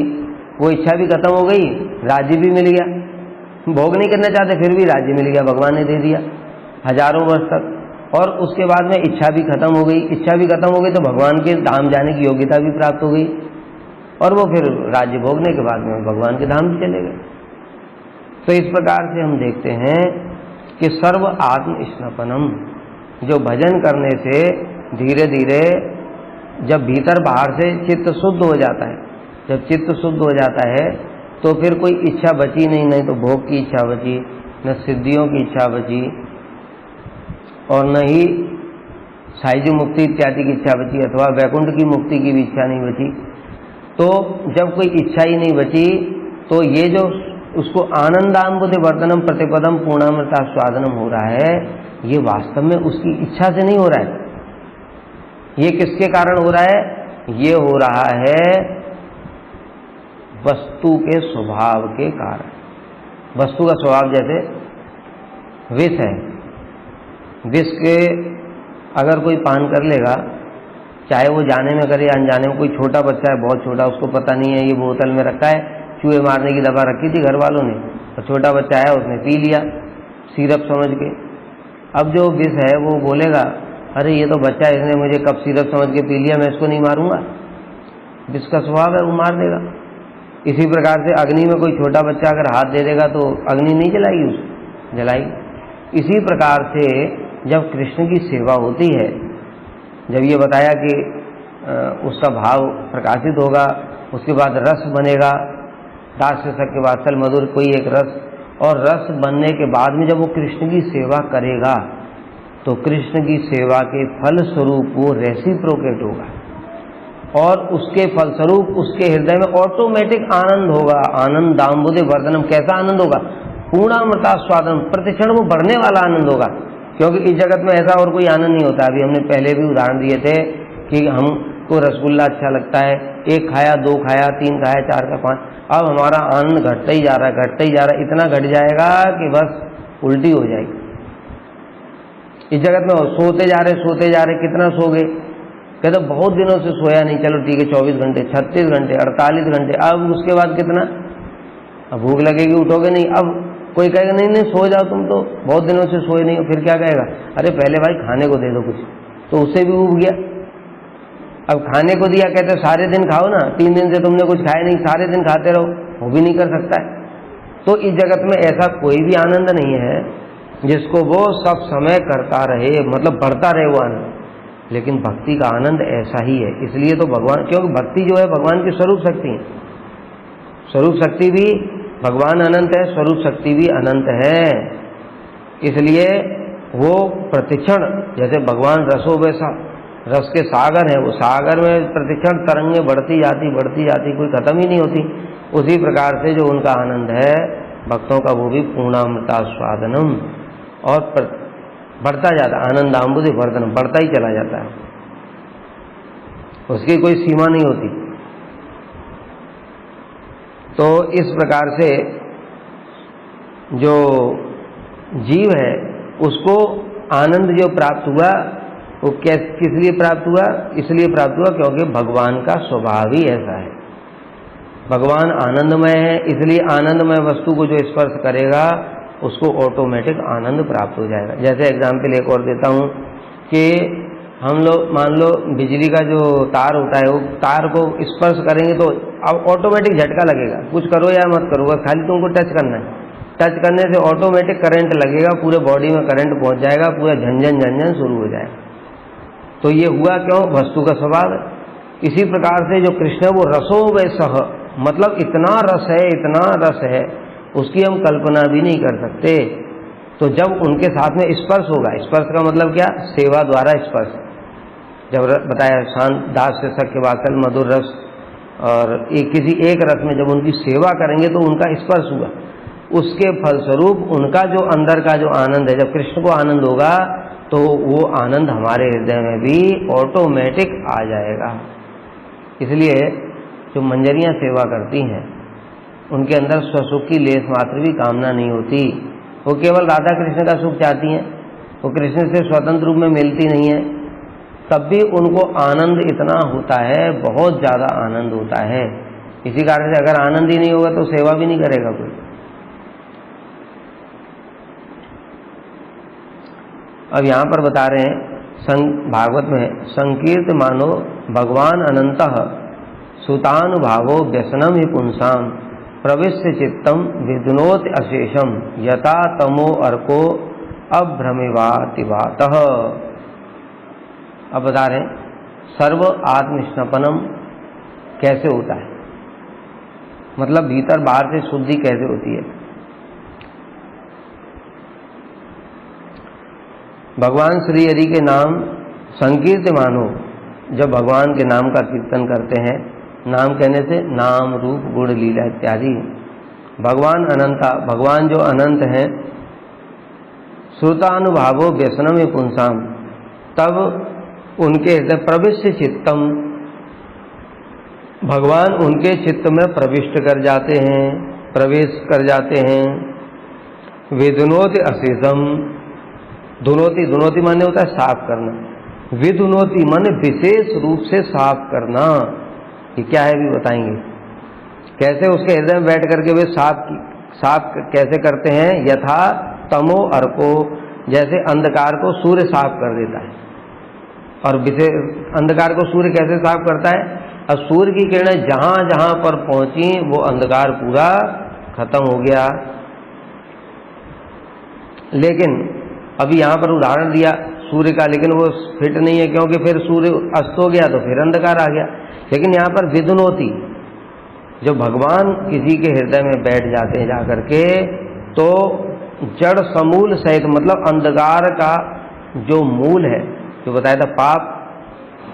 वो इच्छा भी खत्म हो गई, राज्य भी मिल गया। भोग नहीं करना चाहते फिर भी राज्य मिल गया, भगवान ने दे दिया हजारों वर्ष तक। और उसके बाद में इच्छा भी खत्म हो गई, इच्छा भी खत्म हो गई तो भगवान के धाम जाने की योग्यता भी प्राप्त हो गई, और वो फिर राज्य भोगने के बाद में भगवान के धाम भी चले गए। तो इस प्रकार से हम देखते हैं कि सर्व आत्म स्नपनम, जो भजन करने से धीरे धीरे जब भीतर बाहर से चित्त शुद्ध हो जाता है, जब चित्त शुद्ध हो जाता है तो फिर कोई इच्छा बची नहीं, नहीं तो भोग की इच्छा बची, न सिद्धियों की इच्छा बची, और न ही सायुज्य मुक्ति इत्यादि की इच्छा बची, अथवा वैकुंठ की मुक्ति की भी इच्छा नहीं बची। तो जब कोई इच्छा ही नहीं बची तो ये जो उसको आनंदाम्बुधि वर्धनम प्रतिपदम पूर्णामृता स्वादनम हो रहा है, ये वास्तव में उसकी इच्छा से नहीं हो रहा है। ये किसके कारण हो रहा है? ये हो रहा है वस्तु के स्वभाव के कारण। वस्तु का स्वभाव जैसे विष है, विष के अगर कोई पान कर लेगा, चाहे वो जाने में करे या अनजाने में, कोई छोटा बच्चा है बहुत छोटा, उसको पता नहीं है ये बोतल में रखा है, चूहे मारने की दवा रखी थी घर वालों ने, और छोटा बच्चा आया उसने पी लिया सिरप समझ के। अब जो विष है वो बोलेगा अरे ये तो बच्चा है, इसने मुझे कब सिरप समझ के पी लिया, मैं इसको नहीं मारूंगा। विष का स्वभाव है, वो मार देगा। इसी प्रकार से अग्नि में कोई छोटा बच्चा अगर हाथ दे देगा तो अग्नि नहीं जलाएगी, उसे जलाएगी। इसी प्रकार से जब कृष्ण की सेवा होती है, जब ये बताया कि उसका भाव प्रकाशित होगा, उसके बाद रस बनेगा, दास से सख्य वात्सल मधुर कोई एक रस, और रस बनने के बाद में जब वो कृष्ण की सेवा करेगा तो कृष्ण की सेवा के फल स्वरूप वो रेसिप्रोकेट होगा, और उसके फलस्वरूप उसके हृदय में ऑटोमेटिक आनंद होगा। आनंदाम्बुधि वर्धनम, कैसा आनंद होगा? पूर्णामृता स्वादनम, प्रतिक्षण वो बढ़ने वाला आनंद होगा। क्योंकि इस जगत में ऐसा और कोई आनंद नहीं होता। अभी हमने पहले भी उदाहरण दिए थे कि हमको रसगुल्ला अच्छा लगता है, एक खाया, दो खाया, तीन खाया, चार का पांच, अब हमारा आनंद घटता ही जा रहा है, घटता ही जा रहा है, इतना घट जाएगा कि बस उल्टी हो जाएगी। इस जगत में सोते जा रहे, कितना सोगे? कहते बहुत दिनों से सोया नहीं, चलो ठीक है 24 घंटे, 36 घंटे, 48 घंटे, अब उसके बाद कितना? अब भूख लगेगी, उठोगे नहीं। अब कोई कहेगा नहीं नहीं सो जाओ, तुम तो बहुत दिनों से सोए नहीं हो, फिर क्या कहेगा? अरे पहले भाई खाने को दे दो कुछ, तो उससे भी उब गया। अब खाने को दिया, कहते सारे दिन खाओ ना, 3 दिन से तुमने कुछ खाया नहीं, सारे दिन खाते रहो, वो भी नहीं कर सकता है। तो इस जगत में ऐसा कोई भी आनंद नहीं है जिसको वो सब समय करता रहे, मतलब बढ़ता रहे वो आनंद। लेकिन भक्ति का आनंद ऐसा ही है। इसलिए तो भगवान, क्योंकि भक्ति जो है भगवान की स्वरूप शक्ति है, स्वरूप शक्ति भी भगवान अनंत है, स्वरूप शक्ति भी अनंत है। इसलिए वो प्रतिक्षण, जैसे भगवान रसो वैसा, रस के सागर है, वो सागर में प्रतिक्षण तरंगें बढ़ती जाती, कोई खत्म ही नहीं होती। उसी प्रकार से जो उनका आनंद है भक्तों का, वो भी पूर्णामृता स्वादनम, और बढ़ता जाता, आनंदाम्बुधि वर्धनम, बढ़ता ही चला जाता है, उसकी कोई सीमा नहीं होती। तो इस प्रकार से जो जीव है उसको आनंद जो प्राप्त हुआ, वो किस लिए प्राप्त हुआ? इसलिए प्राप्त हुआ क्योंकि भगवान का स्वभाव ही ऐसा है। भगवान आनंदमय है, इसलिए आनंदमय वस्तु को जो स्पर्श करेगा उसको ऑटोमेटिक आनंद प्राप्त हो जाएगा। जैसे एग्जाम्पल एक और देता हूँ कि हम लोग मान लो बिजली का जो तार होता है, वो तार को स्पर्श करेंगे तो अब ऑटोमेटिक झटका लगेगा, कुछ करो या मत करो, बस खाली तुमको टच करना है। टच करने से ऑटोमेटिक करंट लगेगा, पूरे बॉडी में करंट पहुंच जाएगा, पूरा झंझन शुरू हो जाएगा। तो ये हुआ क्यों? वस्तु का स्वभाव है। इसी प्रकार से जो कृष्ण है वो रसो वैसह, मतलब इतना रस है उसकी हम कल्पना भी नहीं कर सकते। तो जब उनके साथ में स्पर्श होगा, स्पर्श का मतलब क्या? सेवा द्वारा स्पर्श। जब बताया शांत दास से सख्य वात्सल मधुर रस, और किसी एक रस में जब उनकी सेवा करेंगे तो उनका स्पर्श हुआ, उसके फलस्वरूप उनका जो अंदर का जो आनंद है, जब कृष्ण को आनंद होगा तो वो आनंद हमारे हृदय में भी ऑटोमेटिक आ जाएगा। इसलिए जो मंजरियां सेवा करती हैं उनके अंदर स्वसुख की लेस मात्र भी कामना नहीं होती, वो केवल राधा कृष्ण का सुख चाहती हैं, वो कृष्ण से स्वतंत्र रूप में मिलती नहीं है, तब भी उनको आनंद इतना होता है, बहुत ज़्यादा आनंद होता है। इसी कारण से अगर आनंद ही नहीं होगा तो सेवा भी नहीं करेगा कोई। अब यहाँ पर बता रहे हैं भागवत में, संकीर्त मानो भगवान अनंतः सुतानुभावो व्यसनम ही पुंसाम प्रविश्य चित्तम विदुनोत अशेषम यथा तमो अर्को अभ्रमिवातिवातः। अब बता रहे हैं सर्व आत्मस्नपनम कैसे होता है, मतलब भीतर बाहर से शुद्धि कैसे होती है। भगवान श्री हरि के नाम संकीर्त मानो, जब भगवान के नाम का कीर्तन करते हैं, नाम कहने से नाम रूप गुण लीला इत्यादि, भगवान अनंता, भगवान जो अनंत हैं, श्रुतानुभावो व्यसनम पुंसाम, तब उनके हृदय प्रविश्य चित्तम, भगवान उनके चित्त में प्रविष्ट कर जाते हैं, प्रवेश कर जाते हैं। विधुनोति अशेषम, धुनोति, धुनोति माने होता है साफ करना, विधुनोति माने विशेष रूप से साफ करना। ये क्या है भी बताएंगे। कैसे उसके हृदय में बैठ करके वे साफ कैसे करते हैं। यथा तमो अर्को, जैसे अंधकार को सूर्य साफ कर देता है। और अंधकार को सूर्य कैसे साफ करता है। अब सूर्य की किरणें जहां जहां पर पहुंची वो अंधकार पूरा खत्म हो गया। लेकिन अभी यहां पर उदाहरण दिया सूर्य का, लेकिन वो फिट नहीं है, क्योंकि फिर सूर्य अस्त हो गया तो फिर अंधकार आ गया। लेकिन यहाँ पर विधुनोति, जो भगवान किसी के हृदय में बैठ जाते हैं जाकर के, तो जड़ समूल सहित, मतलब अंधकार का जो मूल है, जो बताया था पाप,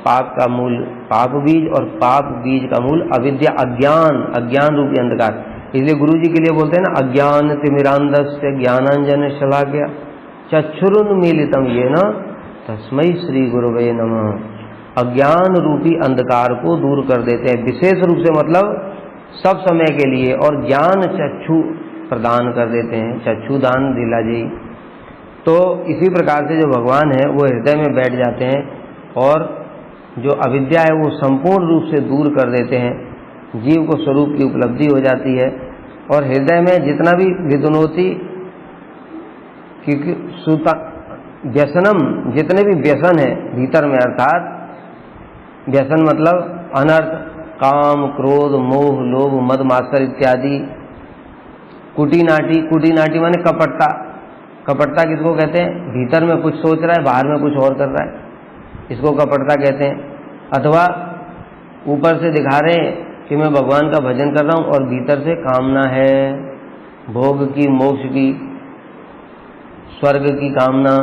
पाप का मूल पाप बीज, और पाप बीज का मूल अविद्या, अज्ञान, अज्ञान रूपी अंधकार। इसलिए गुरु जी के लिए बोलते हैं ना, अज्ञान तिमिरांधस्य ज्ञानांजन शलाकया चक्षुरुन्मीलितम येन तस्मै श्री गुरुवे नमः। अज्ञान रूपी अंधकार को दूर कर देते हैं विशेष रूप से, मतलब सब समय के लिए, और ज्ञान चक्षु प्रदान कर देते हैं, चक्षुदान दिला जी। तो इसी प्रकार से जो भगवान है वो हृदय में बैठ जाते हैं और जो अविद्या है वो संपूर्ण रूप से दूर कर देते हैं, जीव को स्वरूप की उपलब्धि हो जाती है। और हृदय में जितना भी विधुनोति, क्योंकि व्यसनम, जितने भी व्यसन है भीतर में, अर्थात व्यसन मतलब अनर्थ, काम, क्रोध, मोह, लोभ, मद, मात्सर्य इत्यादि। कुटीनाटी, कुटीनाटी माने कपटता। कपटता किसको कहते हैं। भीतर में कुछ सोच रहा है, बाहर में कुछ और कर रहा है, इसको कपटता कहते हैं। अथवा ऊपर से दिखा रहे हैं कि मैं भगवान का भजन कर रहा हूं और भीतर से कामना है, भोग की, मोक्ष की, स्वर्ग की कामना,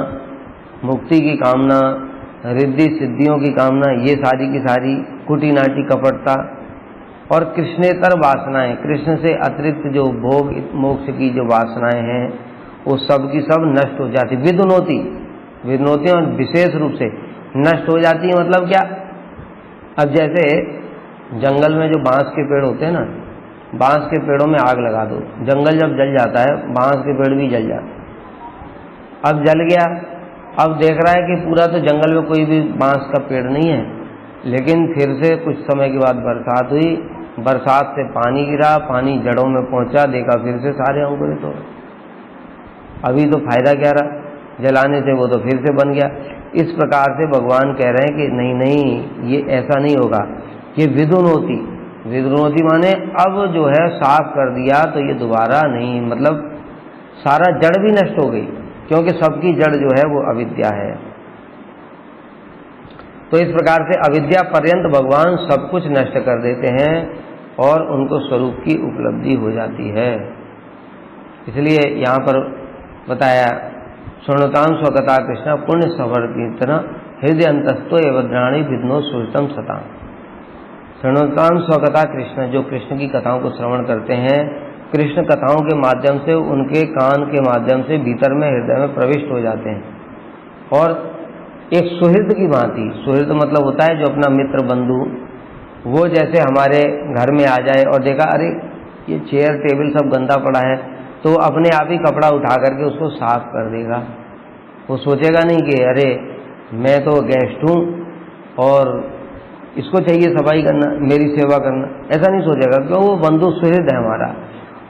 मुक्ति की कामना, रिद्धि सिद्धियों की कामना, ये सारी की सारी कुटीनाटी, कपटता। और कृष्णेतर वासनाएं, कृष्ण से अतिरिक्त जो भोग मोक्ष की जो वासनाएं हैं वो सब की सब नष्ट हो जाती। विधुनोति, विधुनोति और विशेष रूप से नष्ट हो जाती है। मतलब क्या, अब जैसे जंगल में जो बांस के पेड़ होते हैं ना, बांस के पेड़ों में आग लगा दो, जंगल जब जल जाता है बांस के पेड़ भी जल जाते हैं। अब जल गया, अब देख रहा है कि पूरा तो जंगल में कोई भी बांस का पेड़ नहीं है, लेकिन फिर से कुछ समय के बाद बरसात हुई, बरसात से पानी गिरा, पानी जड़ों में पहुंचा, देखा फिर से सारे अंकुरित हो गए। अभी तो फायदा क्या रहा जलाने से, वो तो फिर से बन गया। इस प्रकार से भगवान कह रहे हैं कि नहीं नहीं, ये ऐसा नहीं होगा। ये विधुनोति, विधुनोति माने अब जो है साफ कर दिया तो ये दोबारा नहीं, मतलब सारा जड़ भी नष्ट हो गई, क्योंकि सबकी जड़ जो है वो अविद्या है। तो इस प्रकार से अविद्या पर्यंत भगवान सब कुछ नष्ट कर देते हैं और उनको स्वरूप की उपलब्धि हो जाती है। इसलिए यहाँ पर बताया, स्वर्णताम स्वकथा कृष्ण पुण्य सवर कीर्तन हृदय अंतस्तो एवद्राणी विघ्नो सुरतम सता। स्वर्णताम स्वकथा कृष्ण, जो कृष्ण की कथाओं को श्रवण करते हैं, कृष्ण कथाओं के माध्यम से, उनके कान के माध्यम से भीतर में हृदय में प्रविष्ट हो जाते हैं। और एक सुहृद की भांति, सुहृद मतलब होता है जो अपना मित्र बंधु, वो जैसे हमारे घर में आ जाए और देखा अरे ये चेयर टेबल सब गंदा पड़ा है, तो अपने आप ही कपड़ा उठा करके उसको साफ कर देगा। वो सोचेगा नहीं कि अरे मैं तो गेस्ट हूँ और इसको चाहिए सफाई करना, मेरी सेवा करना, ऐसा नहीं सोचेगा, क्यों, वो बंधु सुहृद है हमारा।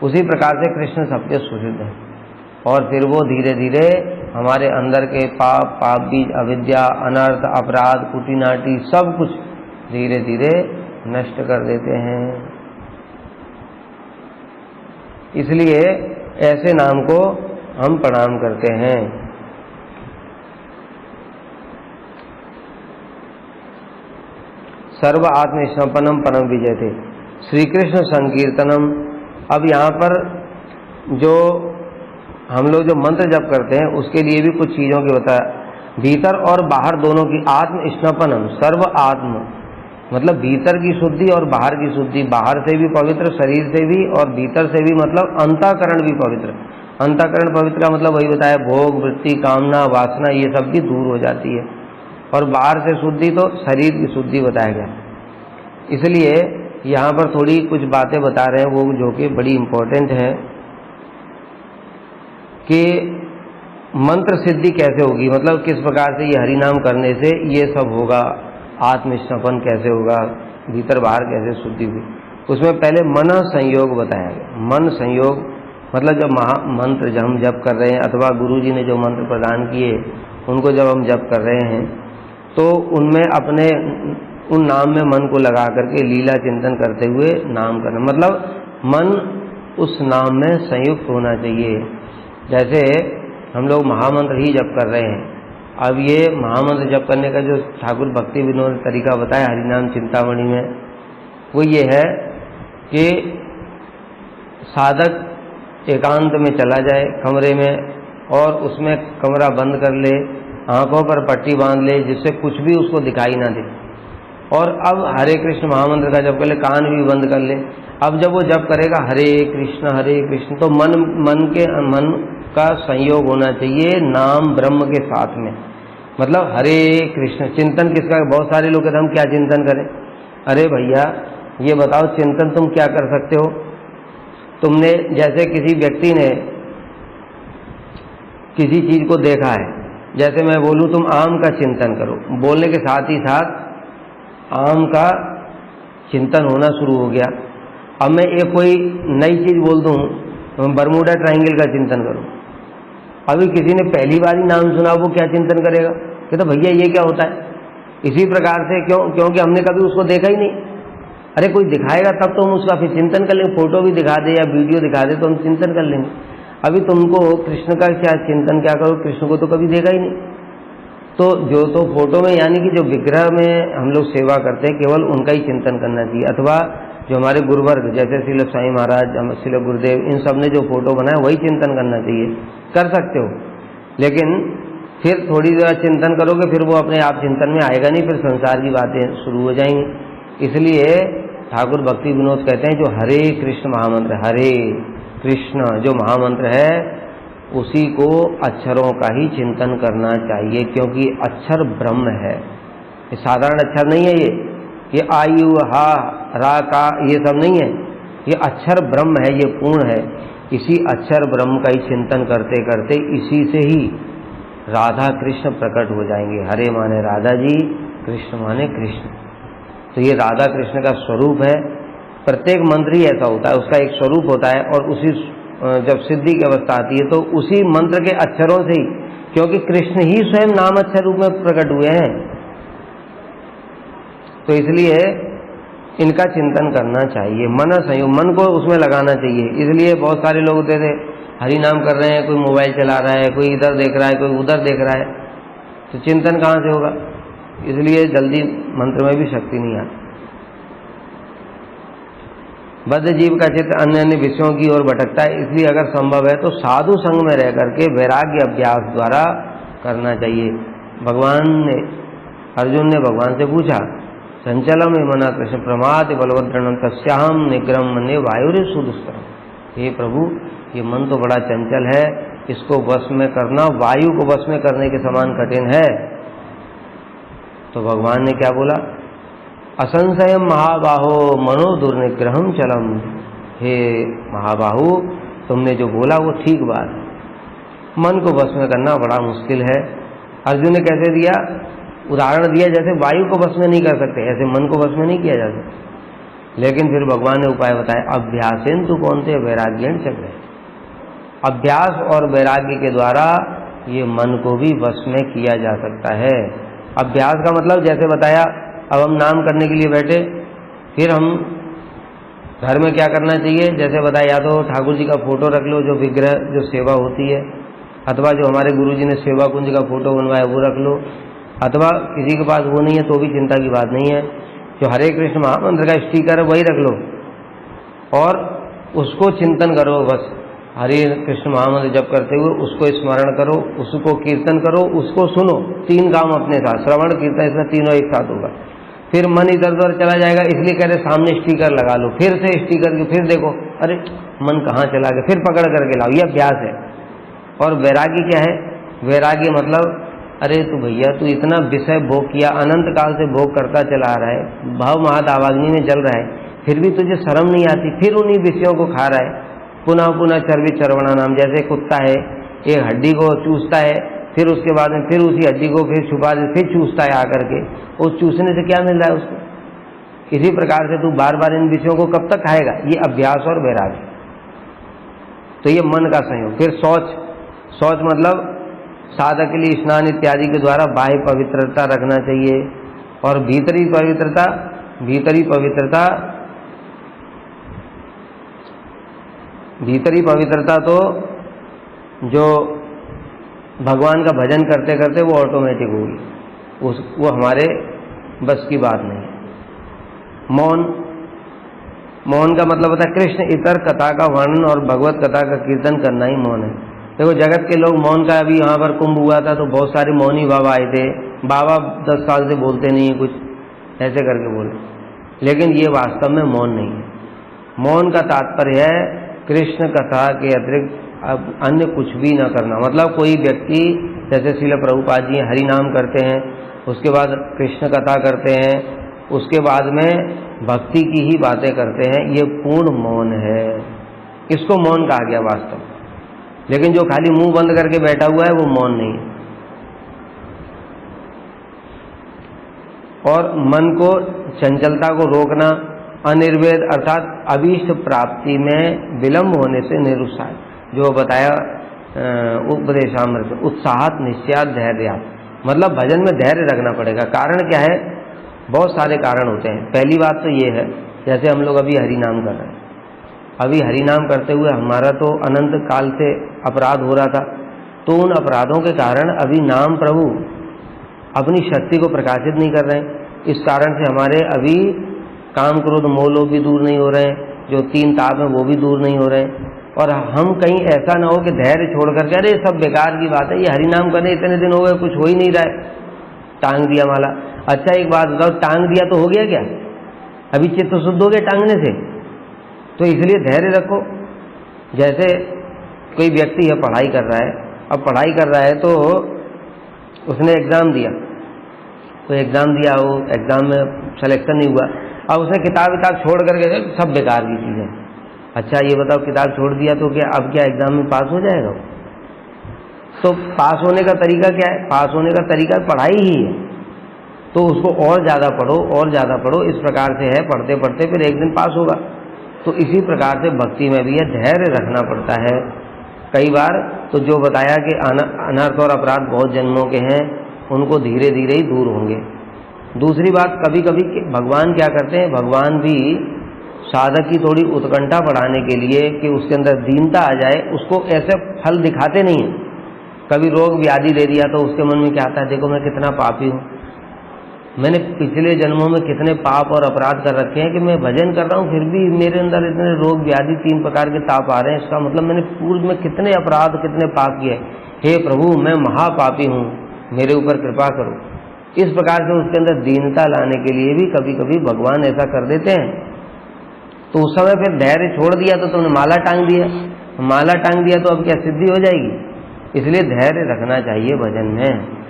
उसी प्रकार से कृष्ण सबके सुहृद हैं। और फिर वो धीरे धीरे हमारे अंदर के पाप, पाप बीज, अविद्या, अनर्थ, अपराध, कुटीनाटी सब कुछ धीरे धीरे नष्ट कर देते हैं। इसलिए ऐसे नाम को हम प्रणाम करते हैं। सर्व आत्मसंपन्नम परम विजयते श्री कृष्ण संकीर्तनम। अब यहाँ पर जो हम लोग जो मंत्र जप करते हैं उसके लिए भी कुछ चीजों की बताया, भीतर और बाहर दोनों की आत्म स्नपनम, सर्व आत्म मतलब भीतर की शुद्धि और बाहर की शुद्धि, बाहर से भी पवित्र, शरीर से भी, और भीतर से भी मतलब अंतःकरण भी पवित्र। अंतःकरण पवित्र का मतलब वही बताया, भोग, वृत्ति, कामना, वासना ये सब भी दूर हो जाती है। और बाहर से शुद्धि तो शरीर की शुद्धि बताया गया। इसलिए यहाँ पर थोड़ी कुछ बातें बता रहे हैं वो जो कि बड़ी इम्पोर्टेंट है कि मंत्र सिद्धि कैसे होगी, मतलब किस प्रकार से ये हरि नाम करने से ये सब होगा, आत्मनिष्ठापन कैसे होगा, भीतर बाहर कैसे शुद्धि हुई। उसमें पहले मन संयोग बताया गया। मन संयोग मतलब जब मंत्र जब हम जप कर रहे हैं अथवा गुरु जी ने जो मंत्र प्रदान किए उनको जब हम जप कर रहे हैं तो उनमें अपने उन नाम में मन को लगा करके लीला चिंतन करते हुए नाम करना, मतलब मन उस नाम में संयुक्त होना चाहिए। जैसे हम लोग महामंत्र ही जप कर रहे हैं, अब ये महामंत्र जप करने का जो ठाकुर भक्ति विनोद ने तरीका बताया हरिनाम चिंतामणि में, वो ये है कि साधक एकांत में चला जाए कमरे में और उसमें कमरा बंद कर ले, आंखों पर पट्टी बांध ले जिससे कुछ भी उसको दिखाई ना दे, और अब हरे कृष्ण महामंत्र का जप कर ले, कान भी बंद कर ले। अब जब वो जप करेगा हरे कृष्ण, तो मन का संयोग होना चाहिए नाम ब्रह्म के साथ में, मतलब हरे कृष्ण। चिंतन किसका, बहुत सारे लोग कहते हैं हम क्या चिंतन करें। अरे भैया ये बताओ चिंतन तुम क्या कर सकते हो। तुमने जैसे किसी व्यक्ति ने किसी चीज को देखा है, जैसे मैं बोलूं तुम आम का चिंतन करो, बोलने के साथ ही साथ आम का चिंतन होना शुरू हो गया। अब मैं एक कोई नई चीज बोल दूं, बरमूडा ट्रायंगल का चिंतन करो, अभी किसी ने पहली बार ही नाम सुना, वो क्या चिंतन करेगा कि तो भैया ये क्या होता है। इसी प्रकार से क्योंकि हमने कभी उसको देखा ही नहीं। अरे कोई दिखाएगा तब तो हम उसका फिर चिंतन कर लेंगे, फोटो भी दिखा दे या वीडियो दिखा दे तो हम चिंतन कर लेंगे। अभी तुमको कृष्ण का क्या चिंतन क्या करो, कृष्ण को तो कभी देखा ही नहीं। तो जो तो फोटो में यानी कि जो विग्रह में हम लोग सेवा करते हैं केवल उनका ही चिंतन करना चाहिए, अथवा जो हमारे गुरुवर्ग जैसे श्रील स्वामी महाराज, श्रील गुरुदेव, इन सब ने जो फोटो बनाया वही चिंतन करना चाहिए, कर सकते हो। लेकिन फिर थोड़ी देर चिंतन करोगे फिर वो अपने आप चिंतन में आएगा नहीं, फिर संसार की बातें शुरू हो जाएंगी। इसलिए ठाकुर भक्ति विनोद कहते हैं जो हरे कृष्ण महामंत्र, हरे कृष्ण जो महामंत्र है उसी को अक्षरों का ही चिंतन करना चाहिए, क्योंकि अक्षर ब्रह्म है, ये साधारण अक्षर नहीं है। ये आयु हा रा का ये सब नहीं है, ये अक्षर ब्रह्म है, ये पूर्ण है। इसी अक्षर ब्रह्म का ही चिंतन करते करते इसी से ही राधा कृष्ण प्रकट हो जाएंगे। हरे माने राधा जी, कृष्ण माने कृष्ण, तो ये राधा कृष्ण का स्वरूप है। प्रत्येक मंत्र ही ऐसा होता है, उसका एक स्वरूप होता है, और उसी जब सिद्धि की अवस्था आती है तो उसी मंत्र के अक्षरों से ही, क्योंकि कृष्ण ही स्वयं नाम अक्षर रूप में प्रकट हुए हैं, तो इसलिए इनका चिंतन करना चाहिए। मन संयोग, मन को उसमें लगाना चाहिए। इसलिए बहुत सारे लोग होते थे हरि नाम कर रहे हैं, कोई मोबाइल चला रहा है, कोई इधर देख रहा है, कोई उधर देख रहा है, तो चिंतन कहाँ से होगा। इसलिए जल्दी मंत्र में भी शक्ति नहीं आती। बद्ध जीव का चित्त अन्य अन्य विषयों की ओर भटकता है, इसलिए अगर संभव है तो साधु संग में रह करके वैराग्य अभ्यास द्वारा करना चाहिए। भगवान ने, अर्जुन ने भगवान से पूछा, चंचलम मना कृष्ण प्रमाद बलवद्रणम तस्याहम निग्रह मन्ये वायुरे सुदुष्करम। हे प्रभु, ये मन तो बड़ा चंचल है, इसको वश में करना वायु को वश में करने के समान कठिन है। तो भगवान ने क्या बोला, असंशयम महाबाहो मनो दुर्निग्रहम चलम। हे महाबाहु, तुमने जो बोला वो ठीक बात है, मन को वश में करना बड़ा मुश्किल है। अर्जुन ने कैसे दिया, उदाहरण दिया जैसे वायु को वश में नहीं कर सकते, ऐसे मन को वश में नहीं किया जा सकता। लेकिन फिर भगवान ने उपाय बताया, अभ्यासेन तु कौनते वैराग्येन चक्र। अभ्यास और वैराग्य के द्वारा ये मन को भी वश में किया जा सकता है। अभ्यास का मतलब जैसे बताया, अब हम नाम करने के लिए बैठे, फिर हम घर में क्या करना चाहिए, जैसे बताया, या तो ठाकुर जी का फोटो रख लो, जो विग्रह जो सेवा होती है, अथवा जो हमारे गुरु जी ने सेवा कुंज का फोटो बनवाया वो रख लो, अथवा किसी के पास वो नहीं है तो भी चिंता की बात नहीं है, जो हरे कृष्ण महामंत्र का स्टिकर है वही रख लो और उसको चिंतन करो। बस हरे कृष्ण महामंत्र जप करते हुए उसको स्मरण करो, उसको कीर्तन करो, उसको सुनो। तीन काम अपने साथ, श्रवण कीर्तन, इसमें तीनों एक साथ होगा। फिर मन इधर उधर चला जाएगा, इसलिए कह रहे सामने स्टिकर लगा लो, फिर से स्टिकर के फिर देखो, अरे मन कहाँ चला गया, फिर पकड़ करके लाओ, ये अभ्यास है। और वैरागी क्या है? वैरागी मतलब अरे तू भैया तू इतना विषय भोग किया, अनंत काल से भोग करता चला आ रहा है, भाव महादावाग्नि में जल रहा है, फिर भी तुझे शर्म नहीं आती, फिर उन्हीं विषयों को खा रहा है। पुनः पुनः चर्वी चरवणा नाम, जैसे कुत्ता है एक हड्डी को चूसता है, फिर उसके बाद में फिर उसी हड्डी को फिर छुपा दे, फिर चूसता है आकर के, उस चूसने से क्या मिल रहा है उसको? इसी प्रकार से तू बार बार इन विषयों को कब तक खाएगा? ये अभ्यास और वैराग्य। तो ये मन का संयोग। फिर शौच, शौच मतलब साधक के लिए स्नान इत्यादि के द्वारा बाह्य पवित्रता रखना चाहिए, और भीतरी पवित्रता, भीतरी पवित्रता, भीतरी पवित्रता तो जो भगवान का भजन करते करते वो ऑटोमेटिक होगी, वो हमारे बस की बात नहीं है। मौन, मौन का मतलब होता है कृष्ण इतर कथा का वर्णन और भगवत कथा का कीर्तन करना ही मौन है। देखो जगत के लोग मौन का, अभी यहाँ पर कुंभ हुआ था तो बहुत सारे मौनी बाबा आए थे, बाबा 10 साल से बोलते नहीं है कुछ, ऐसे करके बोले, लेकिन ये वास्तव में मौन नहीं है। मौन का तात्पर्य है कृष्ण कथा के अतिरिक्त अब अन्य कुछ भी न करना। मतलब कोई व्यक्ति जैसे श्रील प्रभुपाद जी हरि नाम करते हैं, उसके बाद कृष्ण कथा करते हैं, उसके बाद में भक्ति की ही बातें करते हैं, ये पूर्ण मौन है, इसको मौन कहा गया वास्तव। लेकिन जो खाली मुंह बंद करके बैठा हुआ है वो मौन नहीं है। और मन को, चंचलता को रोकना, अनिर्वेद अर्थात अभीष्ट प्राप्ति में विलंब होने से निरुत्साह, जो बताया उपदेशामृत, उत्साहत निश्चयात धैर्य, मतलब भजन में धैर्य रखना पड़ेगा। कारण क्या है? बहुत सारे कारण होते हैं। पहली बात तो ये है, जैसे हम लोग अभी हरि नाम कर रहे हैं, अभी हरि नाम करते हुए हमारा तो अनंत काल से अपराध हो रहा था, तो उन अपराधों के कारण अभी नाम प्रभु अपनी शक्ति को प्रकाशित नहीं कर रहे हैं। इस कारण से हमारे अभी काम क्रोध मोह लोभ भी दूर नहीं हो रहे हैं, जो 3 ताप हैं वो भी दूर नहीं हो रहे हैं। और हम कहीं ऐसा ना हो कि धैर्य छोड़ करके अरे सब बेकार की बात है, ये हरि नाम करने इतने दिन हो गए कुछ हो ही नहीं रहा है, टांग दिया माला। अच्छा एक बात बताओ, टांग दिया तो हो गया क्या? अभी चित्त शुद्ध हो गया टांगने से? तो इसलिए धैर्य रखो। जैसे कोई व्यक्ति है पढ़ाई कर रहा है, अब पढ़ाई कर रहा है तो उसने एग्ज़ाम दिया, तो एग्ज़ाम दिया, वो एग्ज़ाम में सिलेक्शन नहीं हुआ, अब उसने किताब छोड़ करके सब बेकार की चीज़ें। अच्छा ये बताओ किताब छोड़ दिया तो क्या अब क्या एग्ज़ाम में पास हो जाएगा? तो पास होने का तरीका क्या है? पास होने का तरीका पढ़ाई ही है, तो उसको और ज़्यादा पढ़ो और ज़्यादा पढ़ो, इस प्रकार से है, पढ़ते पढ़ते फिर एक दिन पास होगा। तो इसी प्रकार से भक्ति में भी है, धैर्य रखना पड़ता है। कई बार तो जो बताया कि अनर्थ और अपराध बहुत जन्मों के हैं, उनको धीरे धीरे ही दूर होंगे। दूसरी बात, कभी कभी भगवान क्या करते हैं, भगवान भी साधक की थोड़ी उत्कंठा बढ़ाने के लिए कि उसके अंदर दीनता आ जाए, उसको ऐसे फल दिखाते नहीं हैं। कभी रोग व्याधि दे दिया तो उसके मन में क्या आता है, देखो मैं कितना पापी हूँ, मैंने पिछले जन्मों में कितने पाप और अपराध कर रखे हैं कि मैं भजन कर रहा हूँ फिर भी मेरे अंदर इतने रोग व्याधि 3 प्रकार के ताप आ रहे हैं, इसका मतलब मैंने पूर्व में कितने अपराध कितने पाप किए, हे प्रभु मैं महापापी हूँ, मेरे ऊपर कृपा करो। इस प्रकार से उसके अंदर दीनता लाने के लिए भी कभी कभी भगवान ऐसा कर देते हैं। तो उस समय फिर धैर्य छोड़ दिया तो तुमने माला टांग दिया, माला टांग दिया तो अब क्या सिद्धि हो जाएगी? इसलिए धैर्य रखना चाहिए भजन में।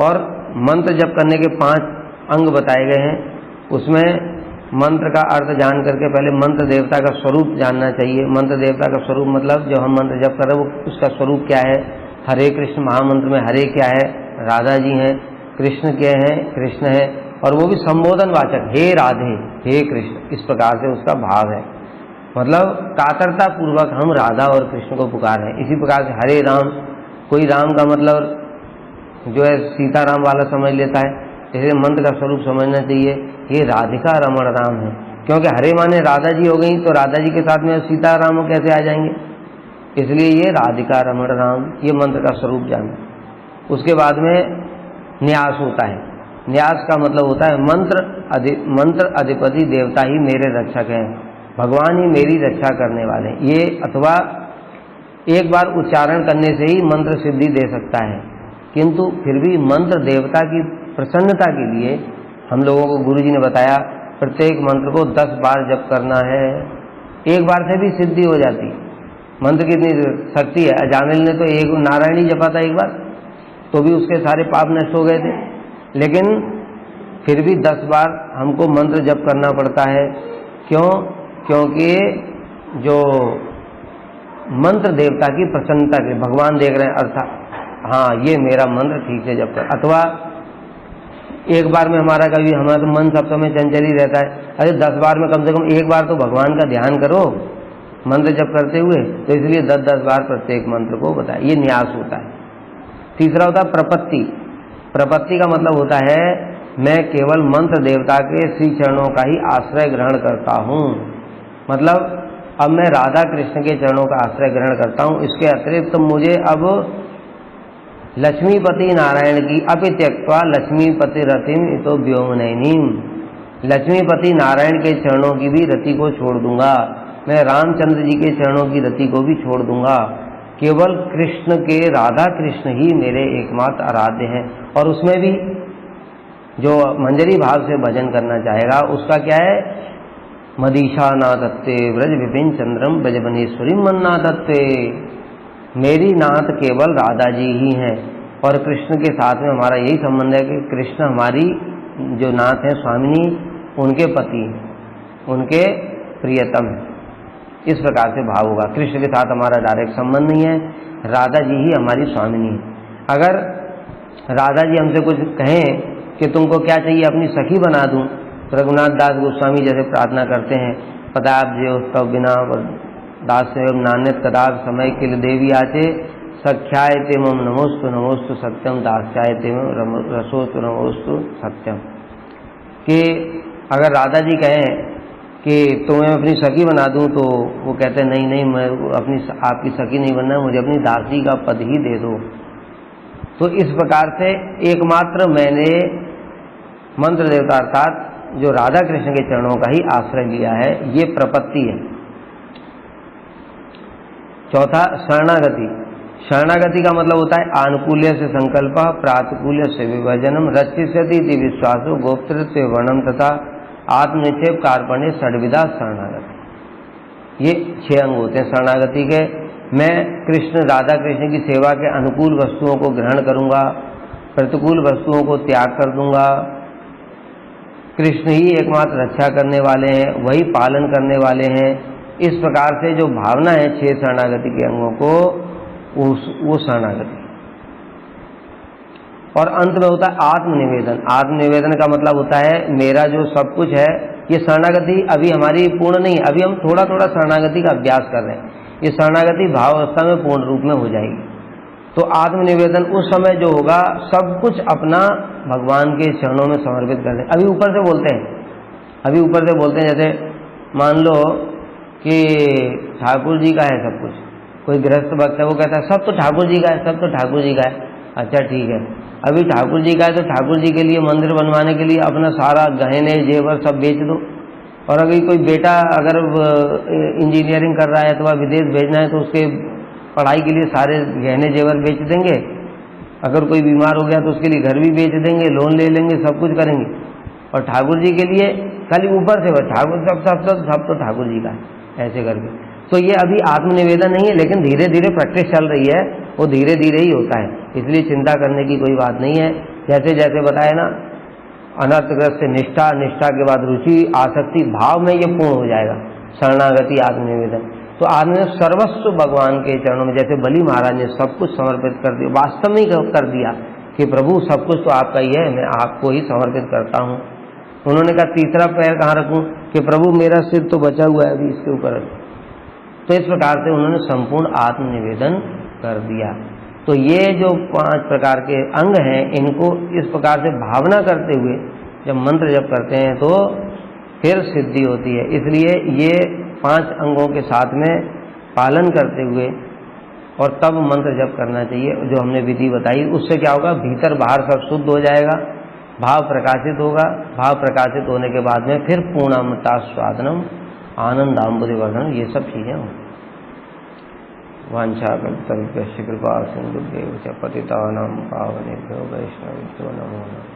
और मंत्र जप करने के 5 अंग बताए गए हैं, उसमें मंत्र का अर्थ जान करके पहले मंत्र देवता का स्वरूप जानना चाहिए। मंत्र देवता का स्वरूप मतलब जो हम मंत्र जप कर रहे हैं वो उसका स्वरूप क्या है। हरे कृष्ण महामंत्र में हरे क्या है, राधा जी हैं, कृष्ण क्या है, कृष्ण है, और वो भी संबोधन वाचक, हे राधे हे कृष्ण, इस प्रकार से उसका भाव है। मतलब कातरता पूर्वक हम राधा और कृष्ण को पुकार रहे हैं। इसी प्रकार से हरे राम, कोई राम का मतलब जो है सीताराम वाला समझ लेता है, इसलिए मंत्र का स्वरूप समझना चाहिए, ये राधिका रमण राम है, क्योंकि हरे माने राधा जी हो गई, तो राधा जी के साथ में सीताराम कैसे आ जाएंगे, इसलिए ये राधिका रमण राम, ये मंत्र का स्वरूप जानना। उसके बाद में न्यास होता है। न्यास का मतलब होता है मंत्र अधिपति देवता ही मेरे रक्षक हैं, भगवान ही मेरी रक्षा करने वाले हैं। ये अथवा एक बार उच्चारण करने से ही मंत्र सिद्धि दे सकता है, किंतु फिर भी मंत्र देवता की प्रसन्नता के लिए हम लोगों को गुरु जी ने बताया प्रत्येक मंत्र को 10 बार जप करना है। एक बार से भी सिद्धि हो जाती। मंत्र की इतनी शक्ति है। अजामिल ने तो एक नारायणी जपा था एक बार, तो भी उसके सारे पाप नष्ट हो गए थे। लेकिन फिर भी 10 बार हमको मंत्र जप करना पड़ता है। क्यों? क्योंकि जो मंत्र देवता की प्रसन्नता के भगवान देख रहे हैं, अर्थात हाँ ये मेरा मंत्र ठीक से जप कर। अथवा एक बार में हमारा तो मन सब समय चंचल ही रहता है। अरे 10 बार में कम से कम एक बार तो भगवान का ध्यान करो मंत्र जप करते हुए। तो इसलिए 10-10 बार प्रत्येक मंत्र को बताए। ये न्यास होता है। तीसरा होता है प्रपत्ति। प्रपत्ति का मतलब होता है मैं केवल मंत्र देवता के श्री चरणों का ही आश्रय ग्रहण करता हूँ। मतलब अब मैं राधा कृष्ण के चरणों का आश्रय ग्रहण करता हूँ। इसके अतिरिक्त तो मुझे अब लक्ष्मीपति नारायण की अपि त्यक्त्वा लक्ष्मीपति रतिम इतो व्योमनयनीम, लक्ष्मीपति नारायण के चरणों की भी रति को छोड़ दूंगा। मैं रामचंद्र जी के चरणों की रति को भी छोड़ दूंगा। केवल कृष्ण के, राधा कृष्ण ही मेरे एकमात्र आराध्य हैं। और उसमें भी जो मंजरी भाव से भजन करना चाहेगा उसका क्या है? मदीशा नाथत्ते व्रज विपिन चंद्रम ब्रजबनेश्वरी मन नाथत्ते। मेरी नाथ केवल राधा जी ही हैं और कृष्ण के साथ में हमारा यही संबंध है कि कृष्ण हमारी जो नाथ हैं स्वामिनी, उनके पति, उनके प्रियतम है। इस प्रकार से भाव होगा। कृष्ण के साथ हमारा डायरेक्ट संबंध नहीं है, राधा जी ही हमारी स्वामिनी है। अगर राधा जी हमसे कुछ कहें कि तुमको क्या चाहिए, अपनी सखी बना दूं, तो रघुनाथ दास गोस्वामी जैसे प्रार्थना करते हैं, पदाब जो तब बिना दास नान्यत कदाप समय किल देवी आचे सख्याय ते मम नमोस्तु नमोस्तु सत्यम दास्याय ते मम रसोस्तु नमोस्तु सत्यम। कि अगर राधा जी कहें कि तुम्हें अपनी सखी बना दूं, तो वो कहते हैं नहीं नहीं, मैं अपनी आपकी सखी नहीं बनना, मुझे अपनी दासी का पद ही दे दो। तो इस प्रकार से एकमात्र मैंने मंत्र देवता अर्थात जो राधा कृष्ण के चरणों का ही आश्रय लिया है, ये प्रपत्ति है। चौथा शरणागति। शरणागति का मतलब होता है आनुकूल्य से संकल्प, प्रातिकूल्य से विभजनम, रक्षिष्यति इति विश्वासो, गोप्तृत्व वर्णम तथा आत्मनिक्षेप कार्पण्य षड्विधा शरणागति। ये 6 अंग होते हैं शरणागति के। मैं कृष्ण, राधा कृष्ण की सेवा के अनुकूल वस्तुओं को ग्रहण करूंगा, प्रतिकूल वस्तुओं को त्याग कर दूंगा। कृष्ण ही एकमात्र रक्षा करने वाले हैं, वही पालन करने वाले हैं। इस प्रकार से जो भावना है 6 शरणागति के अंगों को, वो शरणागति। और अंत में होता है आत्मनिवेदन। आत्मनिवेदन का मतलब होता है मेरा जो सब कुछ है, ये शरणागति अभी हमारी पूर्ण नहीं, अभी हम थोड़ा थोड़ा शरणागति का अभ्यास कर रहे हैं। ये शरणागति भाव अवस्था में पूर्ण रूप में हो जाएगी। तो आत्मनिवेदन उस समय जो होगा, सब कुछ अपना भगवान के चरणों में समर्पित कर दें। अभी ऊपर से बोलते हैं, जैसे मान लो कि ठाकुर जी का है सब कुछ। कोई गृहस्थ भक्त है, वो कहता है सब तो ठाकुर जी का है, सब तो ठाकुर जी का है। अच्छा ठीक है, अभी ठाकुर जी का है तो ठाकुर जी के लिए मंदिर बनवाने के लिए अपना सारा गहने जेवर सब बेच दो। और अभी कोई बेटा अगर इंजीनियरिंग कर रहा है अथवा विदेश भेजना है तो उसके पढ़ाई के लिए सारे गहने जेवर बेच देंगे। अगर कोई बीमार हो गया तो उसके लिए घर भी बेच देंगे, लोन ले लेंगे, सब कुछ करेंगे। और ठाकुर जी के लिए खाली ऊपर से बस ठाकुर सब तो ठाकुर जी का है, ऐसे करके। तो ये अभी आत्मनिवेदन नहीं है, लेकिन धीरे धीरे प्रैक्टिस चल रही है, वो धीरे धीरे ही होता है, इसलिए चिंता करने की कोई बात नहीं है। जैसे जैसे बताया ना, अनर्थग्रस्त से निष्ठा, निष्ठा के बाद रुचि, आसक्ति, भाव में ये पूर्ण हो जाएगा शरणागति आत्मनिवेदन। तो आदमी ने सर्वस्व भगवान के चरणों में, जैसे बलि महाराज ने सब कुछ समर्पित कर दिया, वास्तव में ही कर दिया कि प्रभु सब कुछ तो आपका ही है, मैं आपको ही समर्पित करता हूँ। उन्होंने कहा तीसरा पैर कहाँ रखूं, कि प्रभु मेरा सिर तो बचा हुआ है, अभी इसके ऊपर। तो इस प्रकार से उन्होंने संपूर्ण आत्मनिवेदन कर दिया। तो ये जो 5 प्रकार के अंग हैं, इनको इस प्रकार से भावना करते हुए जब मंत्र जप करते हैं तो फिर सिद्धि होती है। इसलिए ये 5 अंगों के साथ में पालन करते हुए और तब मंत्र जप करना चाहिए, जो हमने विधि बताई। उससे क्या होगा, भीतर बाहर सब शुद्ध हो जाएगा, भाव प्रकाशित होगा। भाव प्रकाशित होने के बाद में फिर पूर्णामृता स्वादनम, आनंद आम्बुधिवर्धन, ये सब चीजें हों। वांछाकल्पतरुभ्यश्च कृपा सिन्धुभ्यैव च पतितानां पावनेभ्यो वैष्णवेभ्यो नमो नमः।